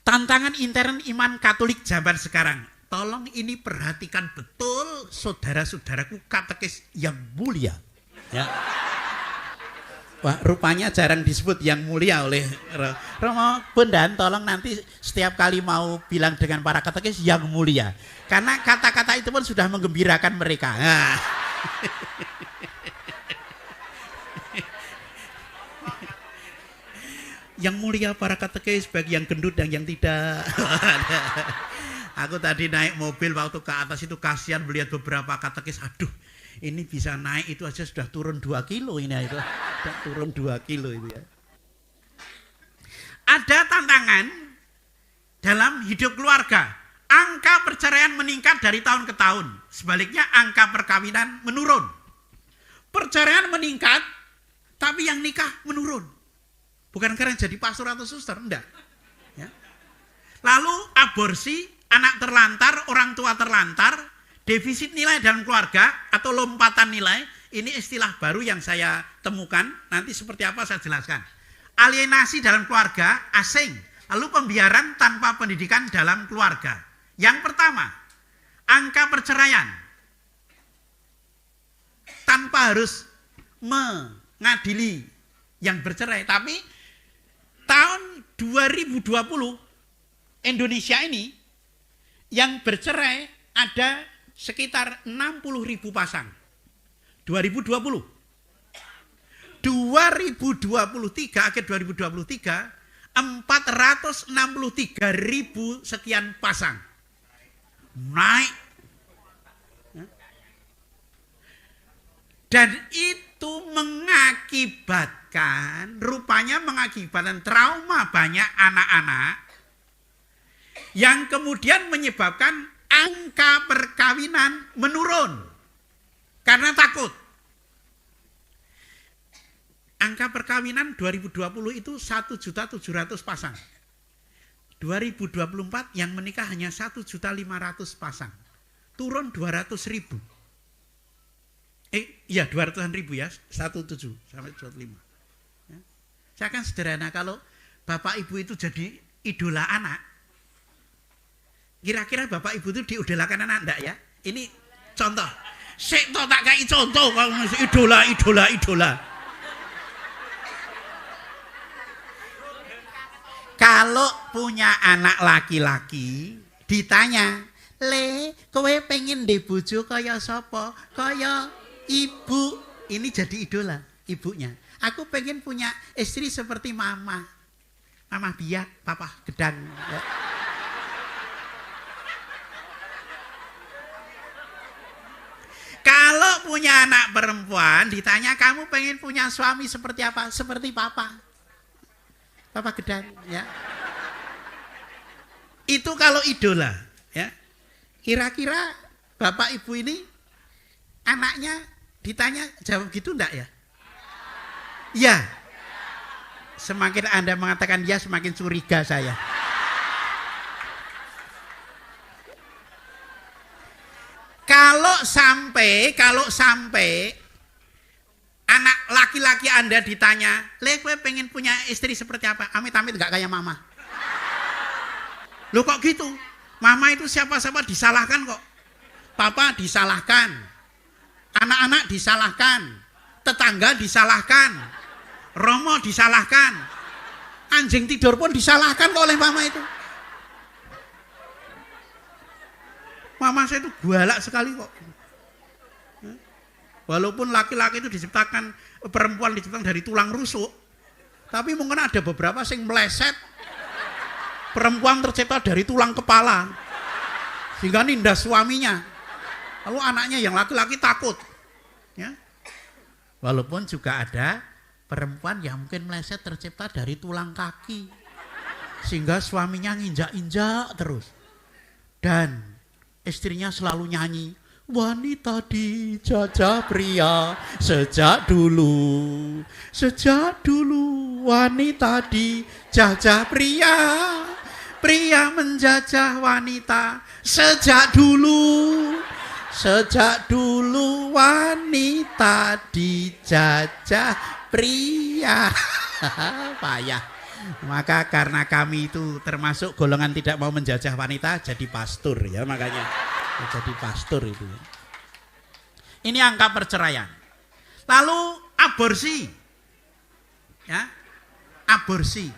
Tantangan intern iman Katolik zaman sekarang. Tolong ini perhatikan betul saudara-saudaraku katekis yang mulia. Ya. Wah, rupanya jarang disebut yang mulia oleh Romo Bondan. Tolong nanti setiap kali mau bilang dengan para katekis yang mulia. Karena kata-kata itu pun sudah menggembirakan mereka. Nah. Yang mulia para katekis bagi yang gendut dan yang tidak. Aku tadi naik mobil waktu ke atas itu kasihan melihat beberapa katekis. Aduh, ini bisa naik itu aja sudah turun 2 kilo ini itu. Sudah turun 2 kilo itu ya. Ada tantangan dalam hidup keluarga. Angka perceraian meningkat dari tahun ke tahun. Sebaliknya angka perkawinan menurun. Perceraian meningkat, tapi yang nikah menurun. Bukan karena jadi pastor atau suster, enggak. Ya. Lalu aborsi, anak terlantar, orang tua terlantar, defisit nilai dalam keluarga atau lompatan nilai, ini istilah baru yang saya temukan, nanti seperti apa saya jelaskan. Alienasi dalam keluarga, asing, lalu pembiaran tanpa pendidikan dalam keluarga. Yang pertama, angka perceraian tanpa harus mengadili yang bercerai. Tapi tahun 2020 Indonesia ini yang bercerai ada sekitar 60.000 pasang. 2020. 2023, akhir 2023, 463.000 sekian pasang. Naik. Dan itu rupanya mengakibatkan trauma banyak anak-anak yang kemudian menyebabkan angka perkawinan menurun karena takut. Angka perkawinan 2020 itu 1.700.000 pasang. 2024 yang menikah hanya 1.500.000 pasang. Turun 200.000. 200.000 ya, 17 sampai 25. Ya. Saya akan sederhana, kalau bapak ibu itu jadi idola anak, kira-kira bapak ibu itu diidolakan anak enggak ya? Ini contoh. Sik to tak kai contoh kalau idola. Kalau punya anak laki-laki ditanya, "Le, kowe pengen di bojo kaya sapa?" "Kaya ibu." Ini jadi idola ibunya. "Aku pengen punya istri seperti mama. Mama biak, papa gedang." Ya. Kalau punya anak perempuan ditanya, "Kamu pengen punya suami seperti apa?" "Seperti papa. Papa gedang." Ya. Itu kalau idola, ya. Kira-kira bapak ibu ini anaknya ditanya jawab gitu enggak ya? Ya. Semakin Anda mengatakan ya, semakin curiga saya. Kalau sampai anak laki-laki Anda ditanya, "Le, kowe pengen punya istri seperti apa?" "Amit-amit enggak kayak mama." Loh kok gitu? Mama itu siapa-siapa disalahkan kok. Papa disalahkan. Anak-anak disalahkan. Tetangga disalahkan. Romo disalahkan. Anjing tidur pun disalahkan kok oleh mama itu. Mama saya itu galak sekali kok. Walaupun laki-laki itu diciptakan, perempuan diciptakan dari tulang rusuk, tapi mungkin ada beberapa yang meleset. Perempuan tercipta dari tulang kepala, sehingga nindas suaminya. Lalu anaknya yang laki-laki takut. Ya. Walaupun juga ada perempuan yang mungkin meleset tercipta dari tulang kaki, sehingga suaminya nginjak-injak terus. Dan istrinya selalu nyanyi, "Wanita dijajah pria sejak dulu wanita dijajah pria, pria menjajah wanita sejak dulu wanita dijajah pria." Payah. Maka karena kami itu termasuk golongan tidak mau menjajah wanita, jadi pastor ya, makanya jadi pastor itu. Ini angka perceraian. Lalu aborsi. Ya. Aborsi.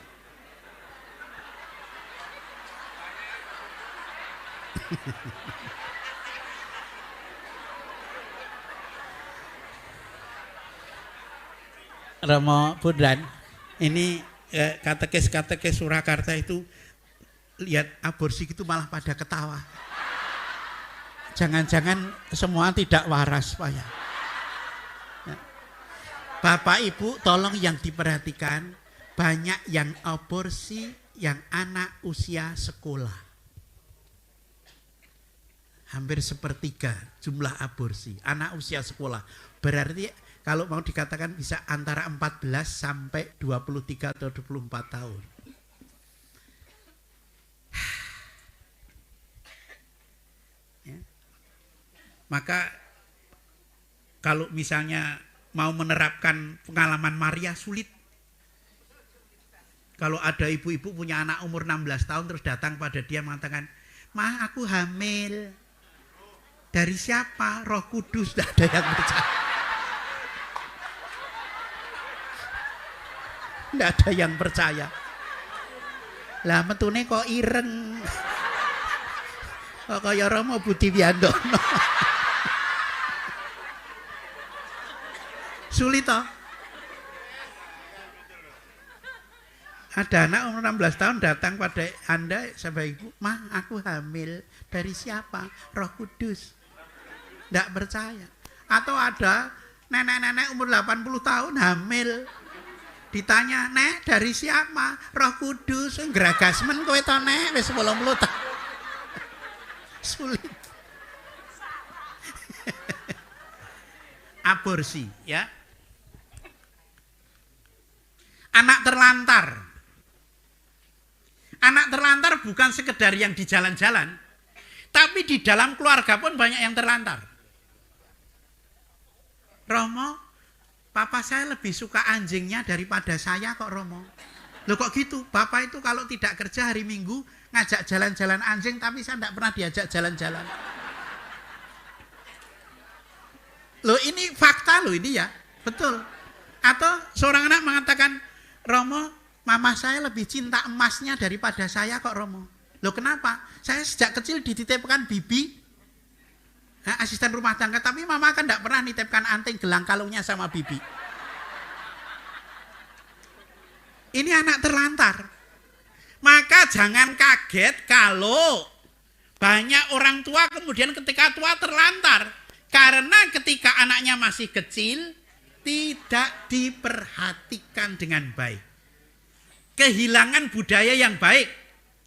Romo Pudran, ini katekis Surakarta itu lihat aborsi itu malah pada ketawa. Jangan-jangan semua tidak waras, Pak ya. Bapak Ibu tolong yang diperhatikan, banyak yang aborsi yang anak usia sekolah. Hampir sepertiga jumlah aborsi anak usia sekolah. Berarti kalau mau dikatakan bisa antara 14 sampai 23 atau 24 tahun. Ya. Maka kalau misalnya mau menerapkan pengalaman Maria sulit. Kalau ada ibu-ibu punya anak umur 16 tahun terus datang pada dia mengatakan, "Ma, aku hamil." Dari siapa? Roh Kudus. Tidak ada yang percaya. Tidak ada yang percaya. Lah metune kok ireng. Kok kaya Romo Budi Wiandono. Sulit toh? Ada anak umur 16 tahun datang pada Anda sebagai ibu, "Ma, aku hamil." Dari siapa? Roh Kudus. Tidak percaya. Atau ada nenek-nenek umur 80 tahun hamil. Ditanya, "Nek, dari siapa?" Roh Kudus. Geragasmen kowe to, Nek, wis 80 tahun. Sulit. Aborsi, ya. Anak terlantar. Anak terlantar bukan sekedar yang di jalan-jalan, tapi di dalam keluarga pun banyak yang terlantar. Romo, papa saya lebih suka anjingnya daripada saya kok, Romo. Loh kok gitu? Bapak itu kalau tidak kerja hari Minggu ngajak jalan-jalan anjing, tapi saya tidak pernah diajak jalan-jalan. Loh ini fakta loh ini ya, betul. Atau seorang anak mengatakan, "Romo, mama saya lebih cinta emasnya daripada saya kok, Romo." Loh kenapa? Saya sejak kecil dititipkan bibi, asisten rumah tangga, tapi mama kan tidak pernah nitipkan anting gelang kalungnya sama bibi. Ini anak terlantar. Maka jangan kaget kalau banyak orang tua kemudian ketika tua terlantar. Karena ketika anaknya masih kecil tidak diperhatikan dengan baik. Kehilangan budaya yang baik.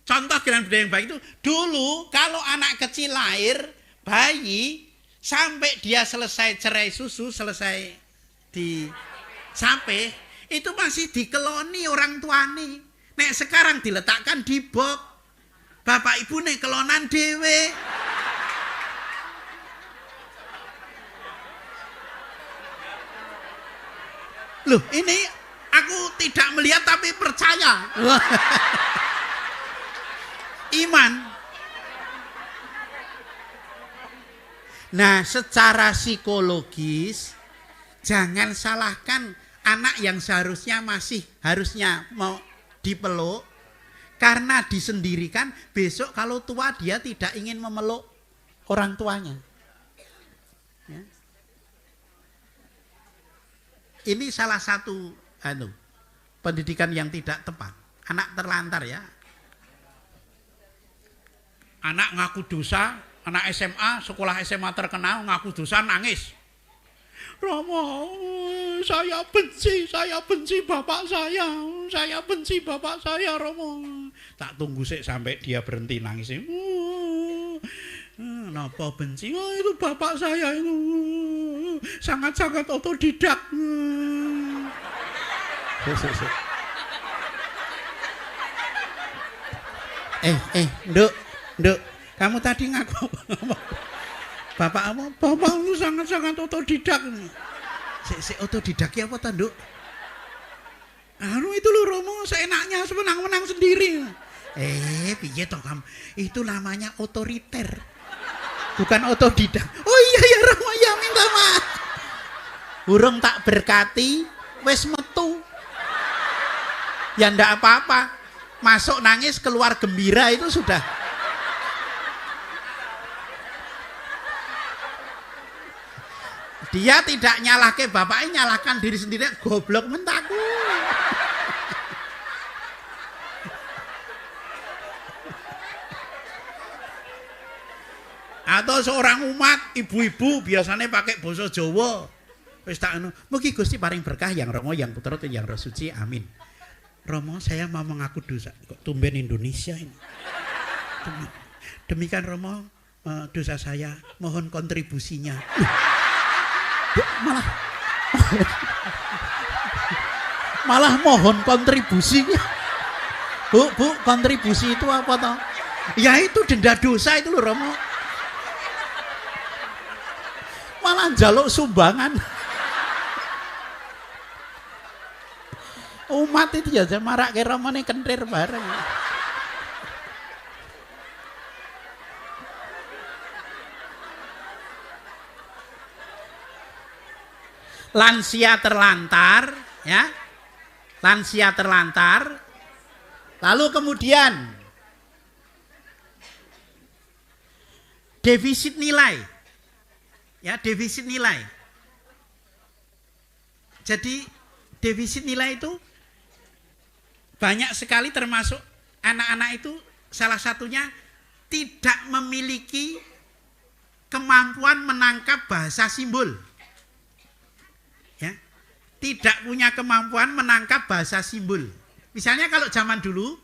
Contoh kehilangan budaya yang baik itu, dulu kalau anak kecil lahir, bayi, sampai dia selesai cerai susu, selesai disape, itu masih dikeloni orang tuane. Nek sekarang diletakkan di box, bapak ibu nek kelonan dewe. Loh ini aku tidak melihat tapi percaya. Iman. Nah, secara psikologis jangan salahkan anak yang seharusnya harusnya mau dipeluk karena disendirikan, besok kalau tua dia tidak ingin memeluk orang tuanya. Ya. Ini salah satu pendidikan yang tidak tepat. Anak terlantar ya. Anak ngaku dosa, anak SMA, sekolah SMA terkenal ngaku dosa nangis. "Romo, saya benci bapak saya, Romo." Tak tunggu sih sampai dia berhenti nangis. Napa benci? "Oh, itu bapak saya itu sangat-sangat otodidak." Nduk, kamu tadi ngaku bapak lu sangat-sangat otodidak. Si otodidaknya apa ta, Nduk? Itu lu Romo, seenaknya semenang-menang sendiri. Piye toh kamu? Itu namanya otoriter. Bukan otodidak. Oh iya ya Romo, ya minta maaf. Burung tak berkati, wes metu. Ya ndak apa-apa. Masuk nangis, keluar gembira itu sudah. Dia tidak nyalahke bapaknya, nyalahkan diri sendiri. Goblok mentaku. Atau seorang umat, ibu-ibu biasanya pakai basa Jawa. Wis tak mugi Gusti paring berkah yang Romo, yang Putra, yang Roh Suci. Amin. Romo, saya mau mengaku dosa. Kok tumben Indonesia ini? Demikian Romo, dosa saya, mohon kontribusinya. Malah mohon kontribusinya. Bu, kontribusi itu apa toh? Ya itu denda dosa itu loh Romo. Malah jaluk sumbangan. Umat itu ya marak ke Romo nih kentir bareng. Lansia terlantar, ya. Lansia terlantar. Lalu kemudian defisit nilai. Ya, defisit nilai. Jadi defisit nilai itu banyak sekali, termasuk anak-anak itu salah satunya tidak memiliki kemampuan menangkap bahasa simbol. Ya. Tidak punya kemampuan menangkap bahasa simbol. Misalnya kalau zaman dulu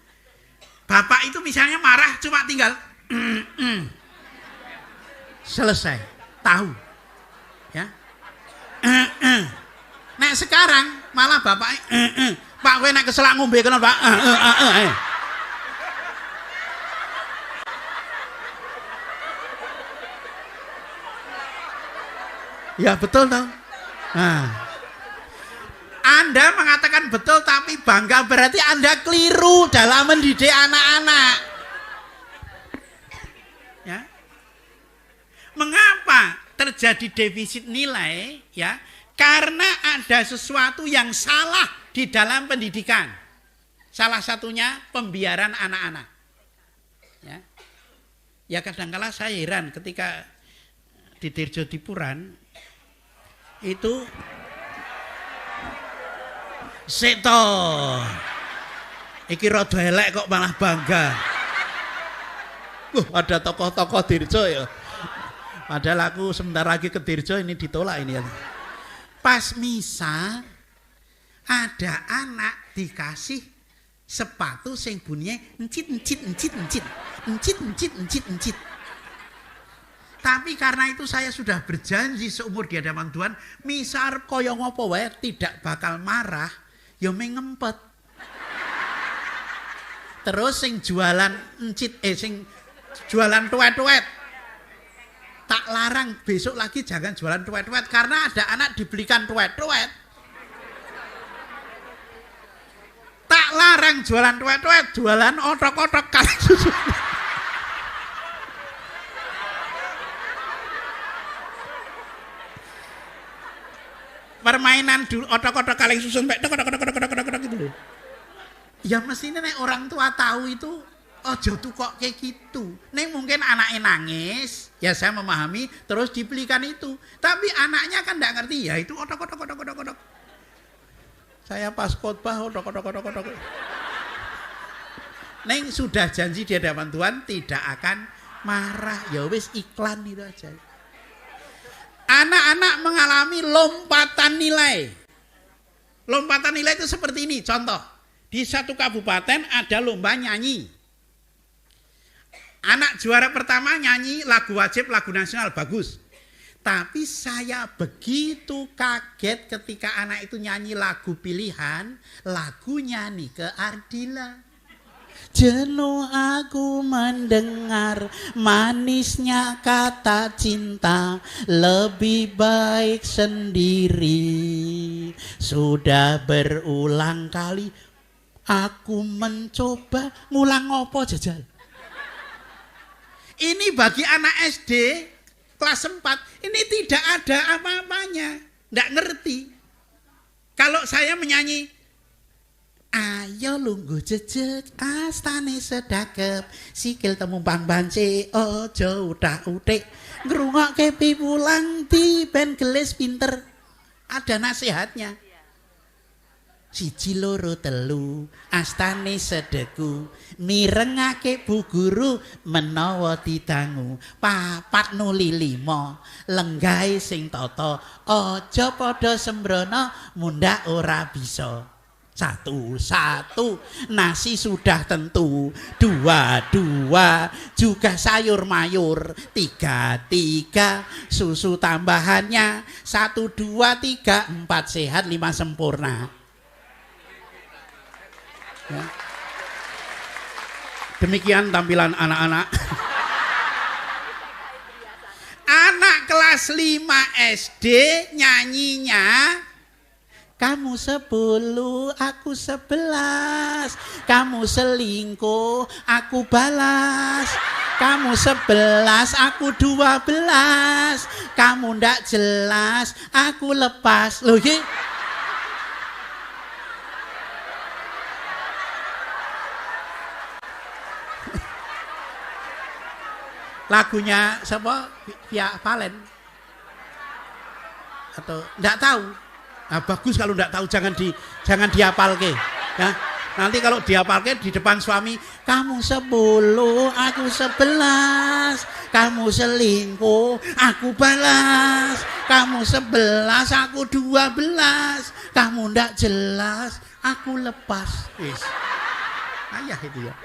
bapak itu misalnya marah cuma tinggal selesai, tahu. Ya. Nah sekarang malah bapak Pak kowe nek keselak ngombe kena Pak. Ya betul toh. Nah. Anda mengatakan betul tapi bangga, berarti Anda keliru dalam mendidik anak-anak. Ya. Mengapa terjadi defisit nilai? Ya, karena ada sesuatu yang salah di dalam pendidikan. Salah satunya pembiaran anak-anak. Ya, ya kadang-kala saya heran ketika di Dirjo Dipuran itu seto iki rada elek kok malah bangga. Ada tokoh-tokoh Dirjo ya. Padahal aku sebentar lagi ke Dirjo ini ditolak ini ya. Pas misa ada anak dikasih sepatu sing bunyinya encit. Tapi karena itu saya sudah berjanji seumur di hadapan Tuhan, misa arep kaya ngopo wae tidak bakal marah, ya mengempet. Terus sing jualan encit sing jualan tuet-tuet tak larang besok lagi jangan jualan tuet-tuet karena ada anak dibelikan tuet-tuet. Tak larang jualan tuet-tuet, jualan otok-otok kaleng susu. Permainan dulu otok-otok kaleng susun tok gitu loh. Ya mestinya nek orang tua tahu itu ojo tuh kok kayak gitu. Nek mungkin anaknya nangis, ya saya memahami, terus dibelikan itu. Tapi anaknya kan enggak ngerti, ya itu otok. Saya pas khotbah otok. Neng sudah janji di hadapan Tuhan tidak akan marah. Ya wis iklan itu aja. Anak-anak mengalami lompatan nilai. Lompatan nilai itu seperti ini, contoh. Di satu kabupaten ada lomba nyanyi. Anak juara pertama nyanyi lagu wajib, lagu nasional, bagus. Tapi saya begitu kaget ketika anak itu nyanyi lagu pilihan, lagunya nih ke Ardila. Jenuh aku mendengar manisnya kata cinta, lebih baik sendiri. Sudah berulang kali aku mencoba, ngulang opo jajal. Ini bagi anak SD kelas 4, ini tidak ada apa-apanya, tidak ngerti. Kalau saya menyanyi, ayo lungguh jejet astane sedakep, sikil temumpang banci ojo utak-utik, ngrungokke piwulang diben gelis pinter. Ada nasihatnya. Siji loro telu astane sedeku, mirengake bu guru menawa didangu, papat nuli limo lenggahe sing tata, aja padha sembrono mundak ora bisa. Satu, nasi sudah tentu. Dua, juga sayur mayur. Tiga, susu tambahannya. 1, 2, 3, 4 sehat, 5 sempurna. Ya. Demikian tampilan anak-anak. Anak kelas 5 SD nyanyinya, kamu 10, aku 11. Kamu selingkuh, aku balas. Kamu 11, aku 12. Kamu ndak jelas, aku lepas. Loh iki. Lagunya siapa? Via Valen? Atau ndak tahu? Nah, bagus kalau ndak tahu, jangan dihafalke. Ya. Nanti kalau dihafalke di depan suami, kamu 10, aku 11. Kamu selingkuh, aku balas. Kamu 11, aku 12. Kamu ndak jelas, aku lepas. Wis. Ayah itu ya.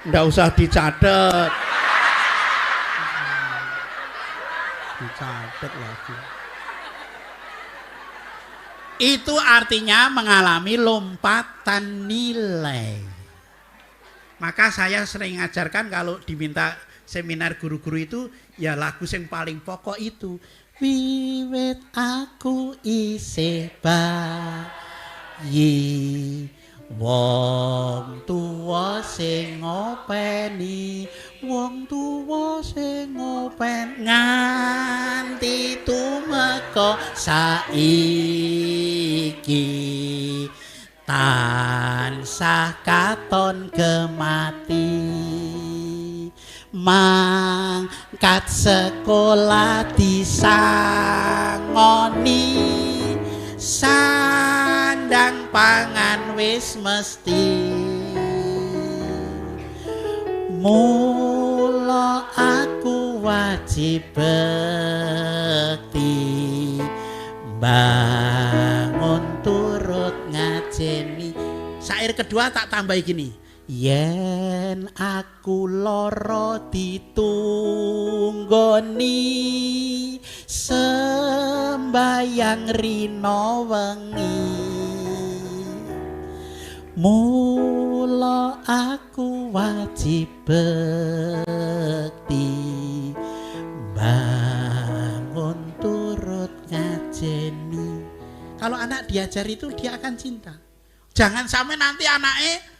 Nggak usah dicatat. Dicatat lagi. Itu artinya mengalami lompatan nilai. Maka saya sering ngajarkan kalau diminta seminar guru-guru itu, ya lagu yang paling pokok itu. Wiwit aku isih bayi, wong tuwa sing ngopeni, wong tuwa sing ngopen nganti tumeka saiki tansah katon gemati. Mangkat sekolah disangoni, sandang pangan wis mesti. Mula aku wajib bekti, bangun turut ngajeni. Syair kedua tak tambah gini. Yen aku lara ditunggoni, sembayang rina wengi. Mula aku wajib bekti, bangun turut ngajeni. Kalau anak diajar itu dia akan cinta. Jangan sampai nanti anaknya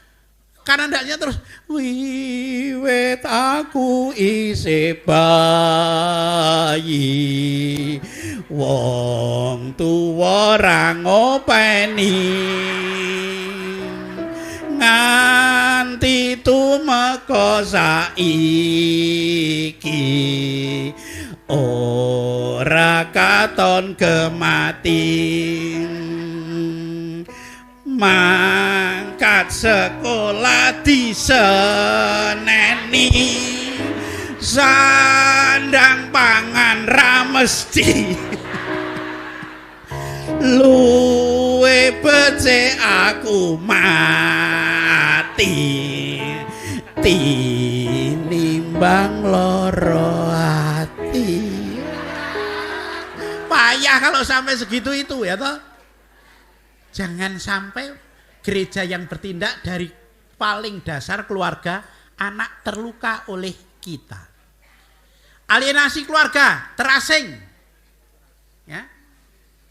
karena ndaknya terus wiwit aku isih bayi, wong tuwa ra ngopeni, nganti tumeka saiki ora katon gemati. Mangkat sekolah diseneni, sandang pangan ra mesti. Luwe becik aku mati tinimbang loro ati. Payah kalau sampai segitu itu ya toh. Jangan sampai gereja yang bertindak dari paling dasar keluarga, anak terluka oleh kita. Alienasi keluarga, terasing. Ya.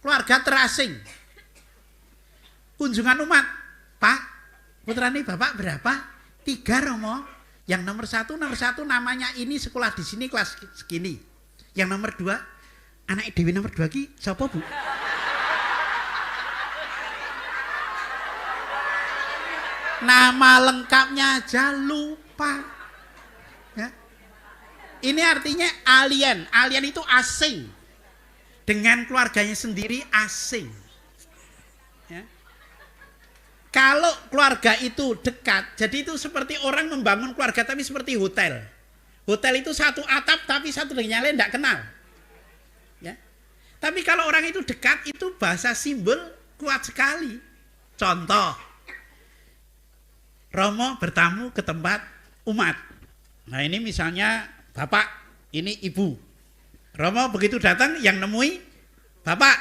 Keluarga terasing. Kunjungan umat, Pak, putrane Bapak berapa? 3 Romo. Yang nomor satu namanya ini, sekolah di sini kelas segini. Yang nomor 2, anak Dewi nomor 2 ki sapa, Bu? Nama lengkapnya aja lupa. Ya. Ini artinya alien. Alien itu asing. Dengan keluarganya sendiri asing. Ya. Kalau keluarga itu dekat, jadi itu seperti orang membangun keluarga tapi seperti hotel. Hotel itu satu atap tapi satu dengan yang lain tidak kenal. Ya. Tapi kalau orang itu dekat, itu bahasa simbol kuat sekali. Contoh, Romo bertamu ke tempat umat. Nah ini misalnya bapak, ini ibu. Romo begitu datang yang nemui bapak.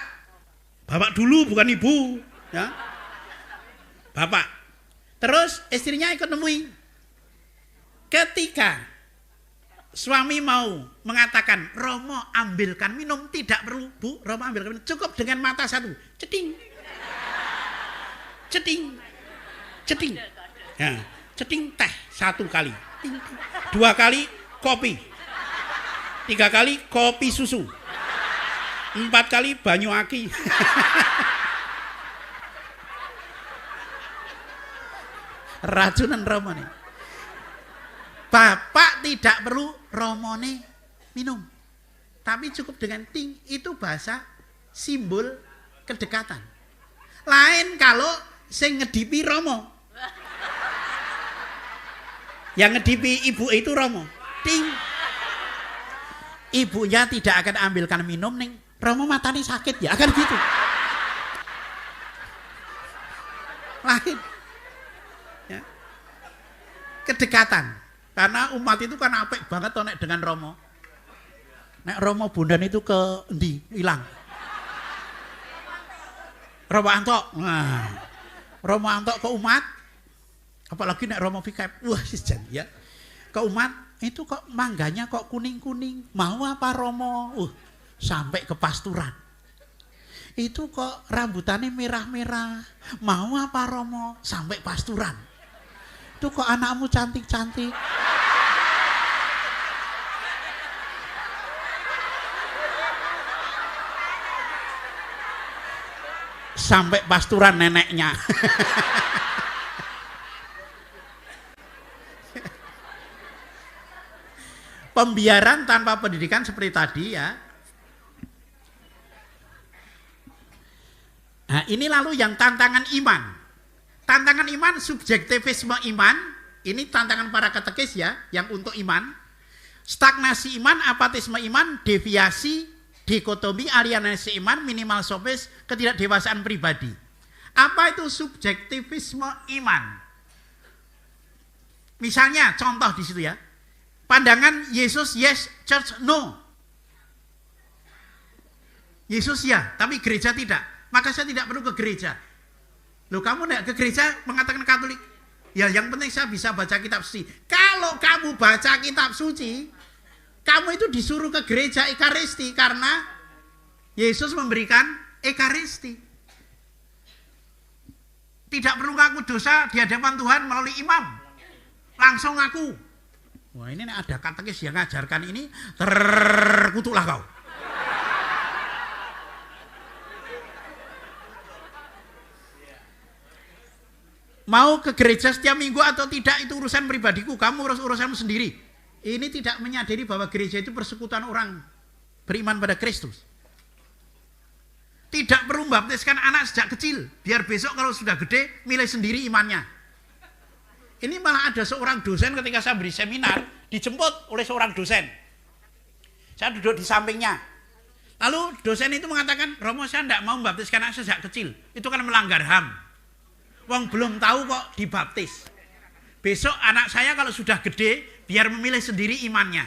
Bapak dulu bukan ibu. Ya. Bapak. Terus istrinya ikut nemui. Ketika suami mau mengatakan, Romo ambilkan minum, tidak perlu bu, Romo ambilkan minum, cukup dengan mata satu, ceting, ceting, ceting, ya, ceting teh satu kali, 2 kali kopi, 3 kali kopi susu, 4 kali banyu aki. Racunan Romo nih. Bapak tidak perlu romone minum. Tapi cukup dengan ting, itu bahasa simbol kedekatan. Lain kalau sing ngedipi Romo. Yang ngedipi ibu itu Romo. Ting. Ibunya tidak akan ambilkan minum ning Romo matanya sakit ya, akan gitu. Lain. Ya. Kedekatan. Karena umat itu kan apik banget toh nek dengan Romo. Nek Romo bundan itu ke endi hilang. Romo Antok. Nah, Romo Antok ke umat. Apalagi nek Romo Fikep. Wah, sijan ya. Ke umat itu kok mangganya kok kuning-kuning. Mau apa Romo? Sampai ke pasturan. Itu kok rambutannya merah-merah. Mau apa Romo? Sampai pasturan. Itu kok anakmu cantik-cantik. Sampai pasturan neneknya. Pembiaran tanpa pendidikan seperti tadi ya. Nah, ini lalu yang tantangan iman. Tantangan iman, subjektivisme iman, ini tantangan para katekis ya, yang untuk iman. Stagnasi iman, apatisme iman, deviasi, dikotomi, alienasi iman, minimal sofis, ketidakdewasaan pribadi. Apa itu subjektivisme iman? Misalnya, contoh di situ ya. Pandangan Yesus yes, church no. Yesus ya, tapi gereja tidak. Maka saya tidak perlu ke gereja. Loh, kamu tidak ke gereja mengatakan Katolik? Ya yang penting saya bisa baca kitab suci. Kalau kamu baca kitab suci, kamu itu disuruh ke gereja Ekaristi karena Yesus memberikan Ekaristi. Tidak perlu ngaku dosa di hadapan Tuhan melalui imam. Langsung ngaku. Wah ini ada katekis yang ngajarkan ini, terkutuklah kau. Mau ke gereja setiap minggu atau tidak itu urusan pribadiku, kamu urus urusanmu sendiri. Ini tidak menyadari bahwa gereja itu persekutuan orang beriman pada Kristus. Tidak perlu membaptiskan anak sejak kecil, biar besok kalau sudah gede milih sendiri imannya. Ini malah ada seorang dosen ketika saya beri seminar, dijemput oleh seorang dosen. Saya duduk di sampingnya. Lalu dosen itu mengatakan, Romo saya tidak mau membaptiskan anak sejak kecil, itu kan melanggar HAM. Wong belum tahu kok dibaptis. Besok anak saya kalau sudah gede, biar memilih sendiri imannya.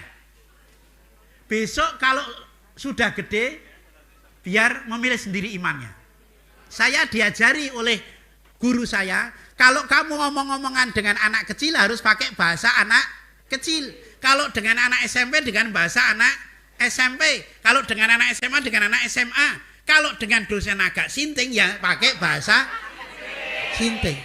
Besok kalau sudah gede, biar memilih sendiri imannya. Saya diajari oleh guru saya, kalau kamu ngomong-ngomongan dengan anak kecil harus pakai bahasa anak kecil. Kalau dengan anak SMP dengan bahasa anak SMP. Kalau dengan anak SMA dengan anak SMA. Kalau dengan dosen agak sinting ya pakai bahasa sinting.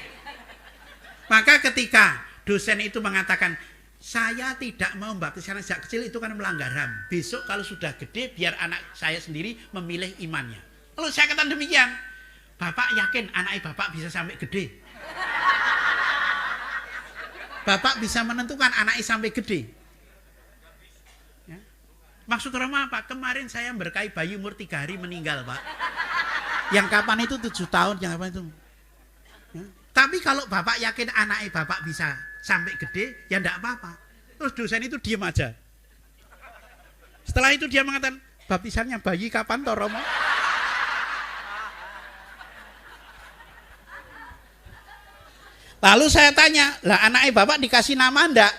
Maka ketika dosen itu mengatakan, saya tidak mau membaptiskan sejak kecil, itu kan melanggar HAM. Besok kalau sudah gede, biar anak saya sendiri memilih imannya. Lalu saya katakan demikian, Bapak yakin anaknya Bapak bisa sampai gede? Bapak bisa menentukan anaknya sampai gede? Ya. Maksud Romo apa? Kemarin saya berkahi bayi umur 3 hari meninggal Pak. Yang kapan itu 7 tahun, yang kapan itu? Ya. Tapi kalau Bapak yakin anaknya Bapak bisa sampai gede, ya enggak apa-apa. Terus dosen itu diam aja. Setelah itu dia mengatakan, baptisannya bayi kapan toh Romo? Lalu saya tanya, lah anaknya bapak dikasih nama enggak?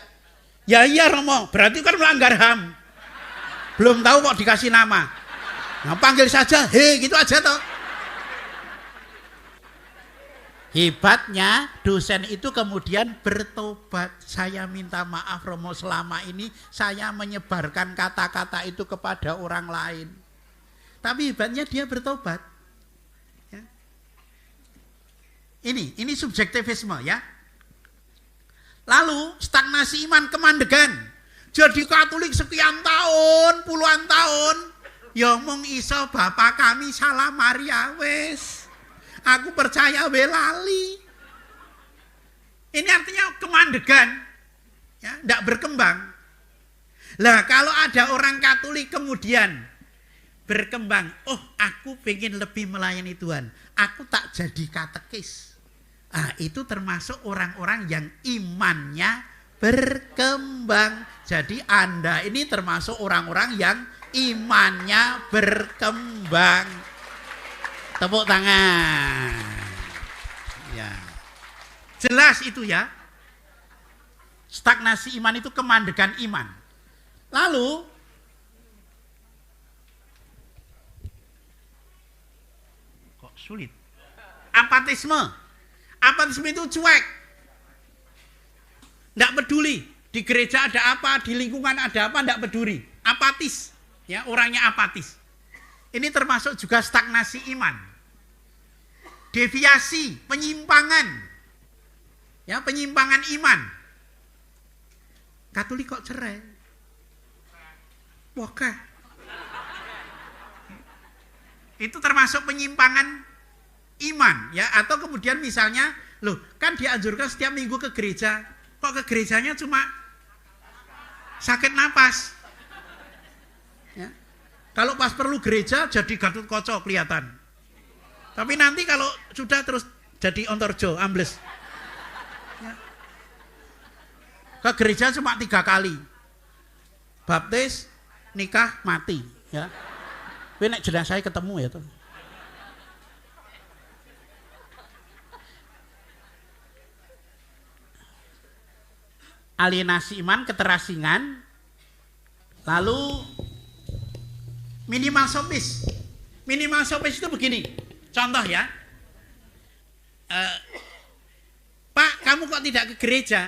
Ya iya Romo, berarti kan melanggar HAM. Belum tahu kok dikasih nama. Nah, panggil saja, gitu aja toh. Hebatnya dosen itu kemudian bertobat. Saya minta maaf Romo, selama ini saya menyebarkan kata-kata itu kepada orang lain. Tapi hebatnya dia bertobat. Ya. Ini subjektivisme ya. Lalu stagnasi iman, kemandegan. Jadi Katolik sekian tahun, puluhan tahun, ya mung iso Bapak kami salah Maria wes. Aku percaya we lali. Ini artinya kemandegan, ya, ndak berkembang. Lah kalau ada orang Katolik kemudian berkembang, oh aku pengen lebih melayani Tuhan, aku tak jadi katekis. Ah, itu termasuk orang-orang yang imannya berkembang. Jadi Anda ini termasuk orang-orang yang imannya berkembang. Tepuk tangan. Ya. Jelas itu ya. Stagnasi iman itu kemandegan iman. Lalu kok sulit? Apatisme. Apatisme itu cuek. Enggak peduli. Di gereja ada apa, di lingkungan ada apa, enggak peduli. Apatis. Ya, orangnya apatis. Ini termasuk juga stagnasi iman. Deviasi, penyimpangan. Ya, penyimpangan iman. Katolik kok cerai? Wah, itu termasuk penyimpangan iman, ya. Atau kemudian misalnya, loh, kan dianjurkan setiap minggu ke gereja. Kok ke gerejanya cuma sakit napas? Ya. Kalau pas perlu gereja jadi Gatot Kaca kelihatan. Tapi nanti kalau sudah terus jadi ontorjo, ambles. Ya. Ke gereja cuma 3 kali. Baptis, nikah, mati. Ya. Tapi nek jenazah saya ketemu ya tuh. Alienasi iman, keterasingan. Lalu minimal sopis. Minimal sopis itu begini. Contoh ya, Pak, kamu kok tidak ke gereja?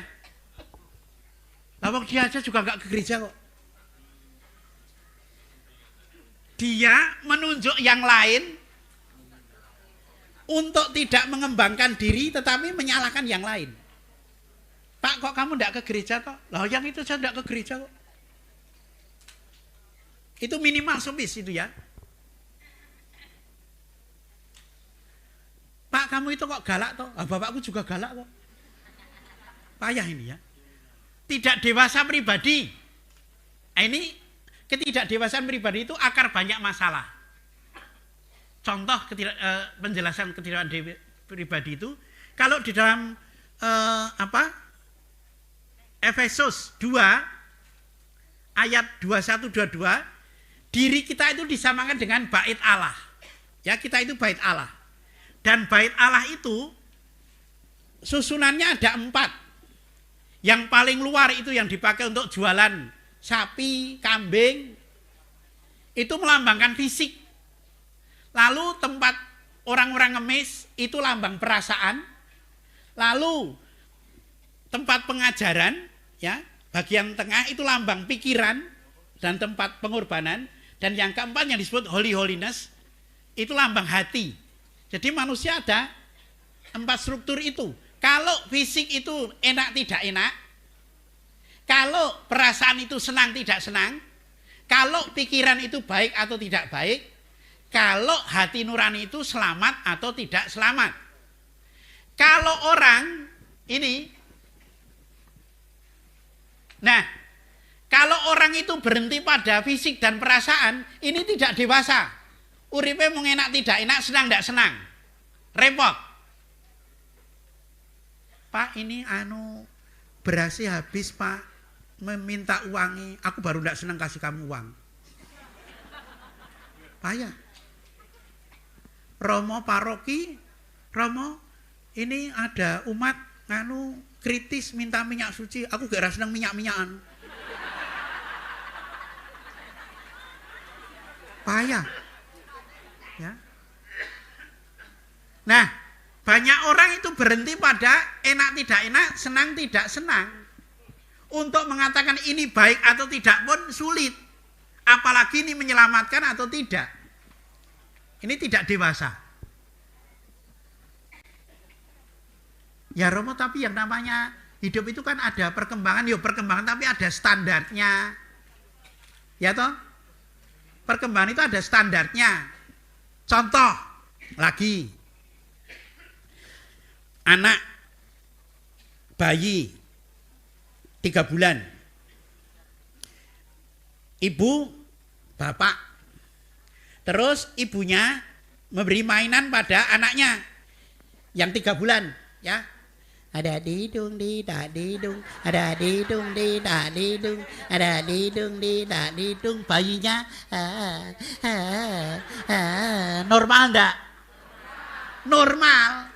Lawang dia aja juga nggak ke gereja kok. Dia menunjuk yang lain untuk tidak mengembangkan diri, tetapi menyalahkan yang lain. Pak, kok kamu tidak ke gereja toh? Lah yang itu saya tidak ke gereja kok. Itu minimal sopis itu ya. Pak, kamu itu kok galak toh? Ah, bapakku juga galak kok. Payah ini ya. Tidak dewasa pribadi. Nah, ini ketidakdewasaan pribadi itu akar banyak masalah. Contoh penjelasan ketidakdewasaan pribadi itu, kalau di dalam Efesus 2 ayat 21-22, diri kita itu disamakan dengan bait Allah. Ya, kita itu bait Allah. Dan bait Allah itu susunannya ada 4. Yang paling luar itu yang dipakai untuk jualan sapi, kambing. Itu melambangkan fisik. Lalu tempat orang-orang ngemis itu lambang perasaan. Lalu tempat pengajaran, ya, bagian tengah itu lambang pikiran dan tempat pengorbanan. Dan yang keempat yang disebut holiness itu lambang hati. Jadi manusia ada 4 struktur itu. Kalau fisik itu enak tidak enak, kalau perasaan itu senang tidak senang, kalau pikiran itu baik atau tidak baik, kalau hati nurani itu selamat atau tidak selamat. Kalau orang ini, nah, kalau orang itu berhenti pada fisik dan perasaan, ini tidak dewasa. Uripe mau enak tidak enak, senang tidak senang, repot. Pak, ini berasnya habis Pak, meminta uangnya, aku baru tidak senang kasih kamu uang. Payah. Romo paroki, Romo ini ada umat kritis minta minyak suci, aku gak rasa seneng minyak-minyakan. Payah. Ya. Nah, banyak orang itu berhenti pada enak tidak enak, senang tidak senang. Untuk mengatakan ini baik atau tidak pun sulit. Apalagi ini menyelamatkan atau tidak. Ini tidak dewasa. Ya Romo, tapi yang namanya hidup itu kan ada perkembangan, perkembangan tapi ada standarnya. Ya toh? Perkembangan itu ada standarnya. Contoh lagi, anak bayi 3 bulan, ibu, bapak, terus ibunya memberi mainan pada anaknya yang 3 bulan, ya. Ada didung tidak didung, ada didung tidak didung, ada didung tidak didung, bayinya normal enggak? Normal.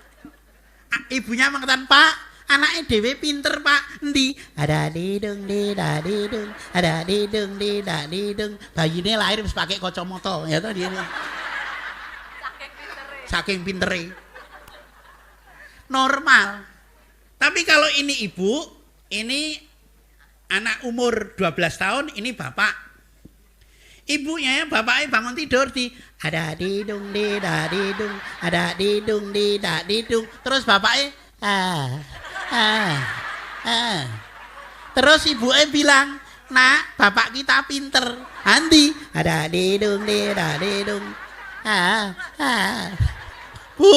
Ibunya mengatakan, Pak, anaknya dewe pinter Pak, endi? Ada didung tidak didung, ada didung tidak didung, bayinya lahir harus pakai kacamata, ya toh dia. Saking pintere. Normal. Tapi kalau ini ibu, ini anak umur 12 tahun, ini bapak. Ibunya, bapaknya bangun tidur di ada didung tidak didung, ada didung tidak didung. Terus bapaknya Terus ibunya bilang, nak, bapak kita pinter. Andi, ada didung tidak didung. Bu,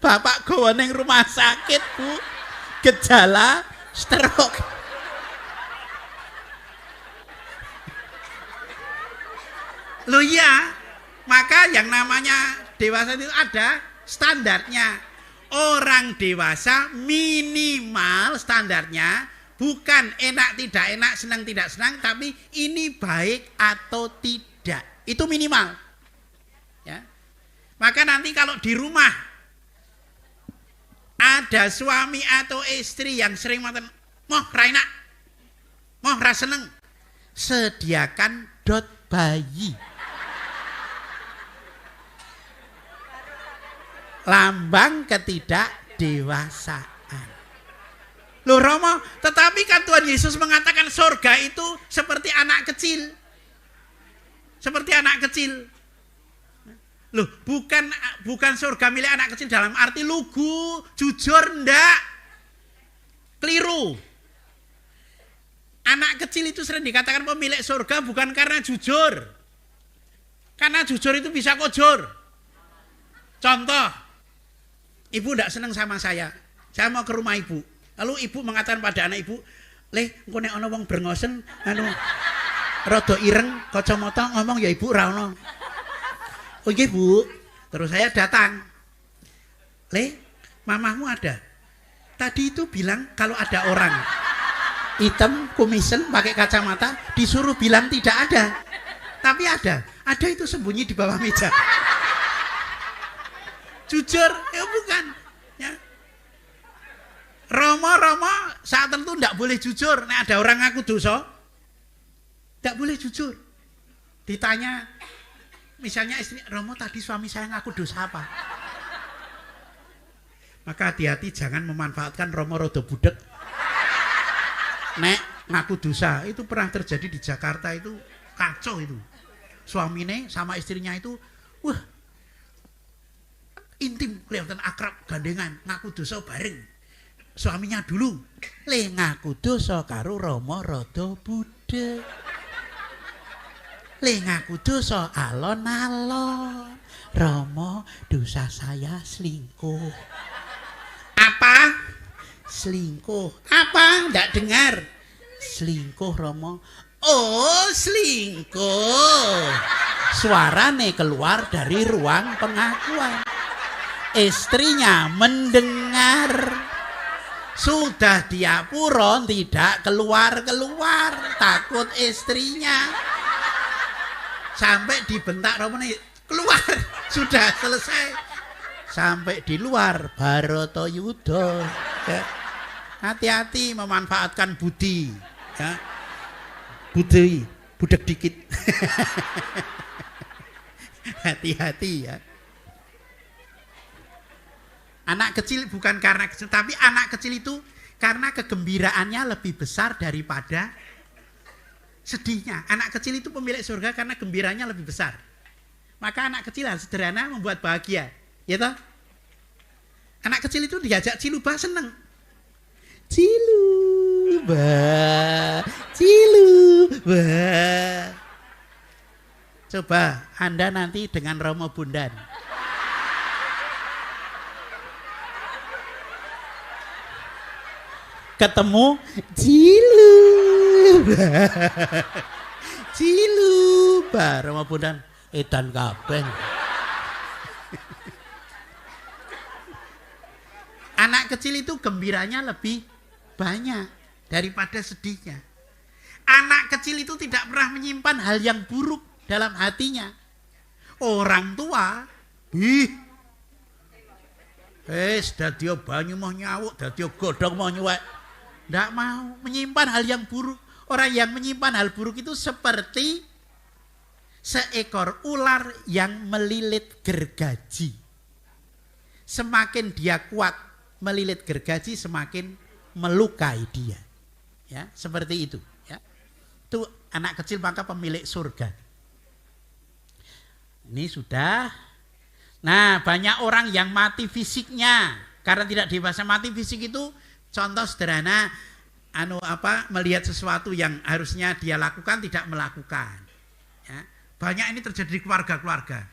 bapak gawa ning rumah sakit, Bu. Gejala stroke. Loh ya, maka yang namanya dewasa itu ada standarnya. Orang dewasa minimal standarnya bukan enak tidak enak, senang tidak senang, tapi ini baik atau tidak. Itu minimal. Ya. Maka nanti kalau di rumah ada suami atau istri yang sering mengatakan, moh Raina, moh raseneng, sediakan dot bayi. Lambang ketidakdewasaan. Loh Romo, tetapi kan Tuhan Yesus mengatakan surga itu seperti anak kecil. Seperti anak kecil. Loh, bukan surga milik anak kecil dalam arti lugu, jujur, ndak. Keliru. Anak kecil itu sering dikatakan pemilik surga bukan karena jujur. Karena jujur itu bisa kojor. Contoh, ibu ndak senang sama saya mau ke rumah ibu. Lalu ibu mengatakan pada anak ibu, "Leh, engko nek ana wong brengosen rada ireng kacamata ngomong ya ibu ra ono." Oh iya Bu, terus saya datang. Le, mamahmu ada. Tadi itu bilang kalau ada orang hitam, kumisen, pakai kacamata, disuruh bilang tidak ada. Tapi ada itu sembunyi di bawah meja. Jujur, ya bukan. Ya. Romo saat tertentu tidak boleh jujur. Nek ada orang ngaku dosa, tidak boleh jujur. Ditanya, misalnya istri, Romo tadi suami saya ngaku dosa apa? Maka hati-hati jangan memanfaatkan Romo rodo budek. Nek ngaku dosa, itu pernah terjadi di Jakarta, itu kacau itu. Suaminya sama istrinya itu, wah, intim, kelihatan akrab, gandengan, ngaku dosa bareng. Suaminya dulu, le ngaku dosa karo Romo rodo budek. Le ngaku dosa alon-alon, Romo dosa saya selingkuh. Apa? Selingkuh. Apa? Nggak dengar. Selingkuh Romo. Oh selingkuh. Suarane keluar dari ruang pengakuan. Istrinya mendengar. Sudah dia puron tidak keluar-keluar. Takut istrinya. Sampai dibentak Romo nih, keluar, sudah selesai. Sampai di luar Bharatayuddha. Ya. Hati-hati memanfaatkan budi, ya. Budi, budek dikit. Hati-hati ya. Anak kecil bukan karena kecil, tapi anak kecil itu karena kegembiraannya lebih besar daripada sedihnya. Anak kecil itu pemilik surga karena gembiranya lebih besar. Maka anak kecil harus sederhana membuat bahagia, ya toh? Anak kecil itu diajak ciluba seneng. Ciluba, ciluba. Coba Anda nanti dengan Romo Bundan. Ketemu ciluba. Ciluba, Romo Bundan edan kabeh. Anak kecil itu gembiranya lebih banyak daripada sedihnya. Anak kecil itu tidak pernah menyimpan hal yang buruk dalam hatinya. Orang tua, dadio banyu mau nyawuk, dadio godhong mau nyuwek. Tidak mau menyimpan hal yang buruk. Orang yang menyimpan hal buruk itu seperti seekor ular yang melilit gergaji. Semakin dia kuat melilit gergaji, semakin melukai dia. Ya, seperti itu. Ya. Itu anak kecil maka pemilik surga. Ini sudah. Nah, banyak orang yang mati fisiknya karena tidak dewasa. Mati fisik itu contoh sederhana, melihat sesuatu yang harusnya dia lakukan tidak melakukan. Ya. Banyak ini terjadi di keluarga-keluarga.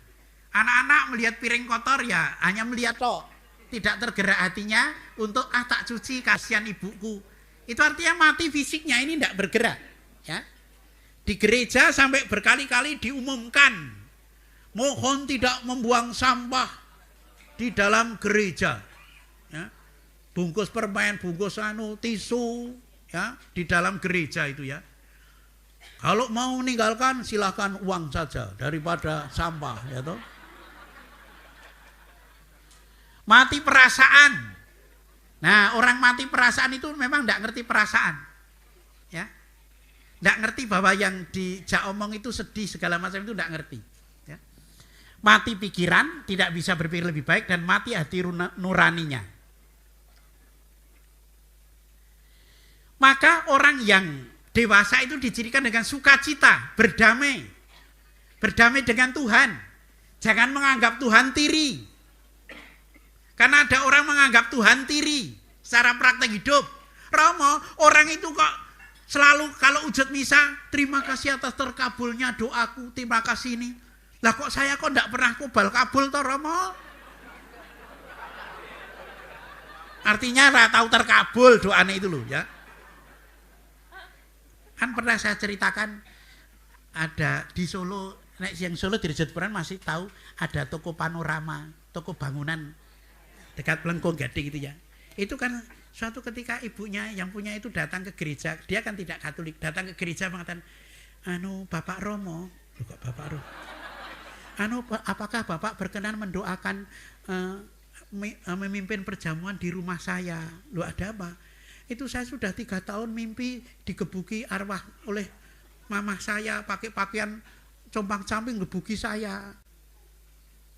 Anak-anak melihat piring kotor ya hanya melihat toh. Tidak tergerak hatinya untuk tak cuci, kasihan ibuku. Itu artinya mati fisiknya, ini tidak bergerak. Ya. Di gereja sampai berkali-kali diumumkan, mohon tidak membuang sampah di dalam gereja. Ya. Bungkus permen, bungkus tisu, ya, di dalam gereja itu ya. Kalau mau meninggalkan silakan uang saja daripada sampah, ya toh. Mati perasaan. Nah, orang mati perasaan itu memang tidak ngerti perasaan. Ya. Tidak ngerti bahwa yang dijak omong itu sedih segala macam itu tidak ngerti. Ya. Mati pikiran, tidak bisa berpikir lebih baik, dan mati hati nuraninya. Maka orang yang dewasa itu dicirikan dengan sukacita, berdamai. Berdamai dengan Tuhan. Jangan menganggap Tuhan tiri. Karena ada orang menganggap Tuhan tiri secara praktek hidup. Romo, orang itu kok selalu kalau ujud misa, terima kasih atas terkabulnya doaku, terima kasih ini. Lah kok saya kok enggak pernah kubal kabul toh Romo? Artinya enggak tahu terkabul doanya itu loh ya. Kan pernah saya ceritakan ada di Solo, yang Solo di Rejeppuran masih tahu ada toko panorama, toko bangunan dekat Pelengkong Gading gitu ya. Itu kan suatu ketika ibunya yang punya itu datang ke gereja, dia kan tidak Katolik, datang ke gereja mengatakan, Bapak Romo, kok Bapak Romo? Apakah Bapak berkenan mendoakan memimpin perjamuan di rumah saya? Lu ada apa? Itu saya sudah 3 tahun mimpi digebuki arwah oleh mamah saya, pakai pakaian compang-camping gebuki saya.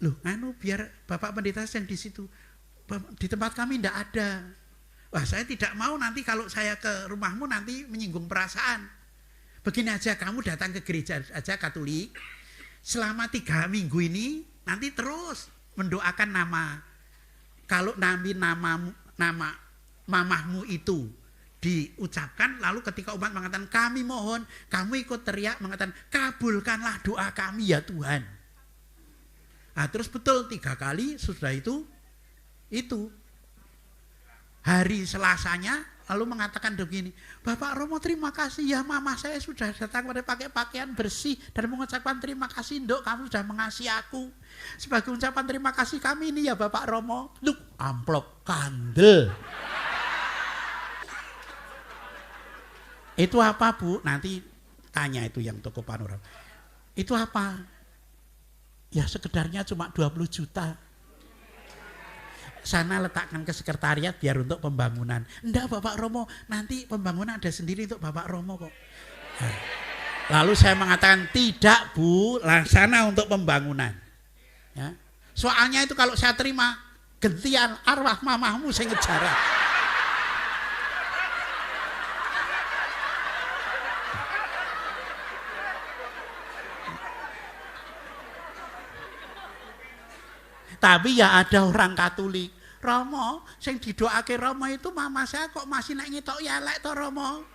Loh, biar Bapak pendeta yang di situ. Di tempat kami tidak ada. Wah, saya tidak mau nanti kalau saya ke rumahmu nanti menyinggung perasaan. Begini aja, kamu datang ke gereja aja Katolik. Selama 3 minggu ini nanti terus mendoakan nama. Kalau nama mamahmu itu diucapkan, lalu ketika umat mengatakan kami mohon, kamu ikut teriak mengatakan kabulkanlah doa kami ya Tuhan. Nah, terus betul 3 kali sudah itu hari Selasanya lalu mengatakan begini, Bapak Romo terima kasih ya, mama saya sudah datang pada pakai pakaian bersih dan mengucapkan terima kasih Nduk, kamu sudah mengasihi aku. Sebagai ucapan terima kasih kami ini ya Bapak Romo, Nduk, amplop kandel. Itu apa Bu? Nanti tanya itu yang toko panorama. Itu apa? Ya sekedarnya cuma 20 juta. sana letakkan ke sekretariat biar untuk pembangunan. Enggak Bapak Romo, nanti pembangunan ada sendiri untuk Bapak Romo kok. Nah, lalu saya mengatakan tidak Bu, sana untuk pembangunan. Ya. Soalnya itu kalau saya terima gentian arwah mamahmu saya ngejar. Tapi ya ada orang Katolik, Romo, sing didoake Romo itu mama saya kok masih nek ngitok elek to Romo.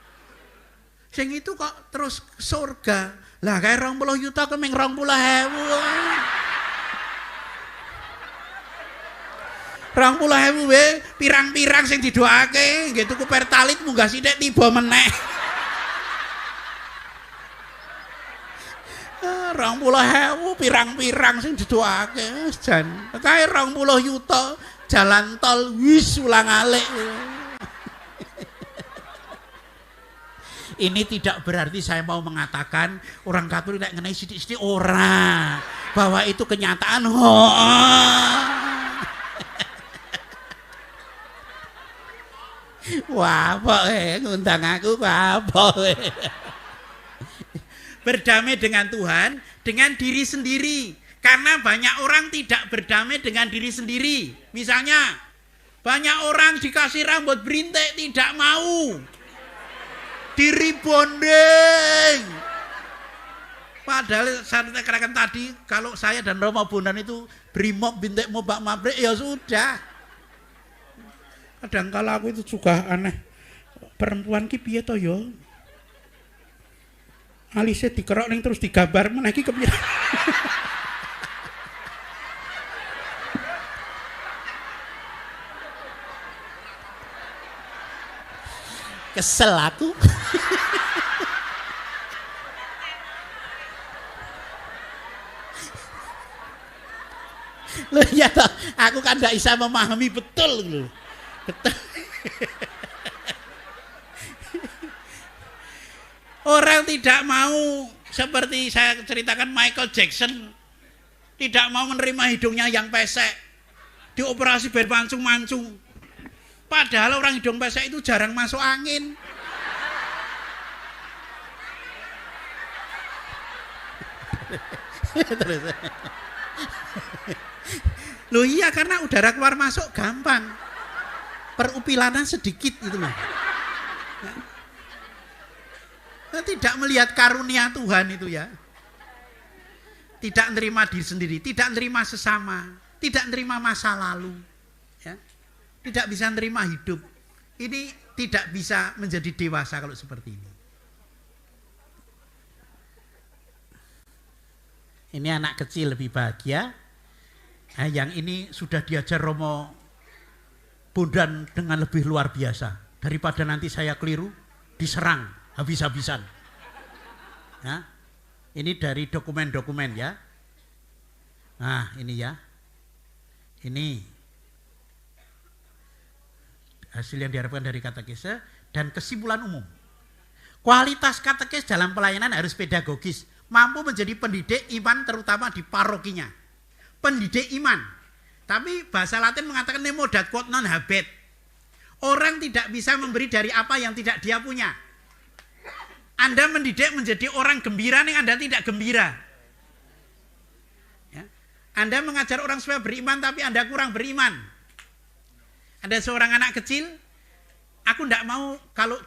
Sing itu kok terus surga. Lah kae 20 yuta kemeng 20.000. 20.000 we pirang-pirang sing didoake, nggih tuku pertalit munggah sithik tiba meneh. 20.000 pirang-pirang sing didoake jan kae 20 yuta jalan tol wis ulang-alik. Ini tidak berarti saya mau mengatakan orang Katolik nek ngenai sithik-sithik ora, bahwa itu kenyataan. Wah, apa ngundang aku apa? Berdamai dengan Tuhan, dengan diri sendiri. Karena banyak orang tidak berdamai dengan diri sendiri. Misalnya, banyak orang dikasih rambut berintik tidak mau. Diribonding. Padahal saya katakan tadi, kalau saya dan Romo Bondan itu brimob bintik mobak mabrik, ya sudah. Kadang kala aku itu juga aneh. Perempuan ki piye to ya? Alisnya dikerok ning terus digambar meneh iki kepiye. Kesel aku. Loh ya toh, aku kan gak bisa memahami betul loh. Betul. Orang tidak mau seperti saya ceritakan Michael Jackson tidak mau menerima hidungnya yang pesek, dioperasi bermancung-mancung. Padahal orang hidung pesek itu jarang masuk angin. Loh iya, karena udara keluar masuk gampang, perupilanan sedikit gitu loh. Tidak melihat karunia Tuhan itu ya. Tidak menerima diri sendiri, tidak menerima sesama, tidak menerima masa lalu, ya. Tidak bisa menerima hidup. Ini tidak bisa menjadi dewasa kalau seperti ini. Ini anak kecil lebih bahagia. Nah, yang ini sudah diajar Romo Bondan dengan lebih luar biasa. Daripada nanti saya keliru, diserang habis-habisan. Ya. Ini dari dokumen-dokumen ya. Nah, ini ya. Ini hasil yang diharapkan dari katekese dan kesimpulan umum. Kualitas katekes dalam pelayanan harus pedagogis, mampu menjadi pendidik iman terutama di parokinya. Pendidik iman. Tapi bahasa Latin mengatakan nemo dat quod non habet. Orang tidak bisa memberi dari apa yang tidak dia punya. Anda mendidik menjadi orang gembira yang Anda tidak gembira. Ya. Anda mengajar orang supaya beriman tapi Anda kurang beriman. Ada seorang anak kecil, aku tidak mau kalau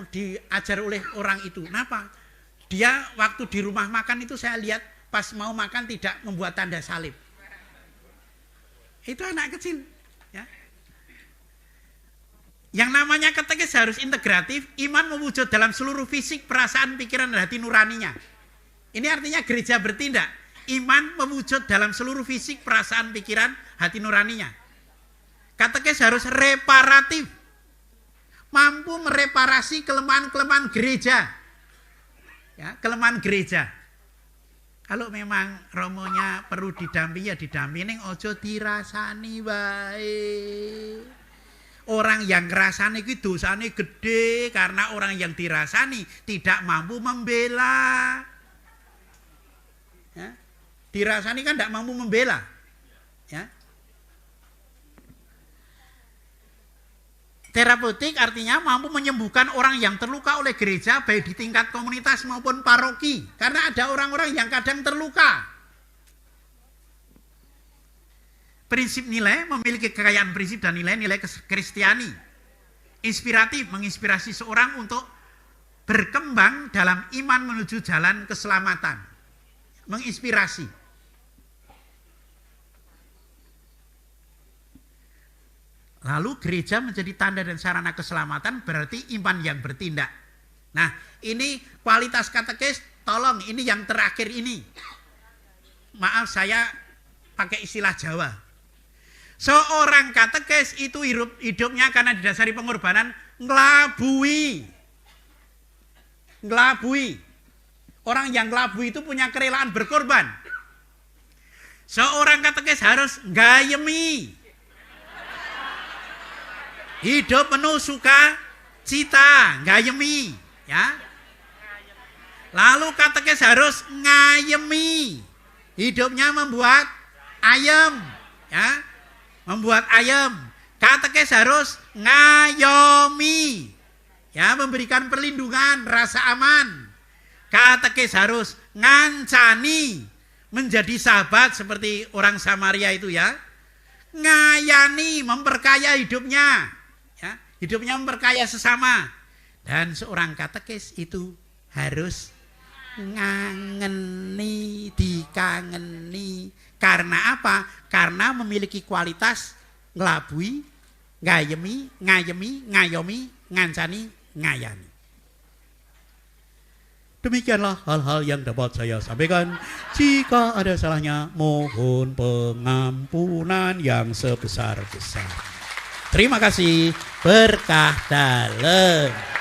diajar oleh orang itu. Kenapa? Dia waktu di rumah makan itu saya lihat pas mau makan tidak membuat tanda salib. Itu anak kecil. Ya. Yang namanya katekes harus integratif, iman mewujud dalam seluruh fisik, perasaan, pikiran, dan hati nuraninya. Ini artinya gereja bertindak. Iman mewujud dalam seluruh fisik, perasaan, pikiran, hati nuraninya. Katekes harus reparatif. Mampu mereparasi kelemahan-kelemahan gereja. Ya, kelemahan gereja. Kalau memang romonya perlu didampingi ya didampingi, ojo dirasani baik. Orang yang ngerasani itu dosanya gede karena orang yang dirasani tidak mampu membela. Ya. Dirasani kan tidak mampu membela. Ya. Terapeutik artinya mampu menyembuhkan orang yang terluka oleh gereja baik di tingkat komunitas maupun paroki. Karena ada orang-orang yang kadang terluka. Prinsip nilai memiliki kekayaan prinsip dan nilai-nilai Kristiani. Inspiratif, menginspirasi seorang untuk berkembang dalam iman menuju jalan keselamatan. Menginspirasi. Lalu gereja menjadi tanda dan sarana keselamatan, berarti iman yang bertindak. Nah, ini kualitas katekis, tolong ini yang terakhir ini. Maaf saya pakai istilah Jawa. Seorang katekis itu hidupnya karena didasari pengorbanan, ngelabui. Orang yang ngelabui itu punya kerelaan berkorban. Seorang katekis harus gayemi. Hidup penuh sukacita, gayemi, ya. Lalu katekis harus ngayemi. Hidupnya membuat ayem, ya. Membuat ayem. Katekis harus ngayomi, ya, memberikan perlindungan, rasa aman. Katekis harus ngancani, menjadi sahabat seperti orang Samaria itu, ya. Ngayani, memperkaya hidupnya. Hidupnya memperkaya sesama. Dan seorang katekis itu harus ngangeni, dikangeni. Karena apa? Karena memiliki kualitas ngelabui, ngayemi, ngayomi, ngancani, ngayani. Demikianlah hal-hal yang dapat saya sampaikan. Jika ada salahnya, mohon pengampunan yang sebesar-besar. Terima kasih, berkah dalam.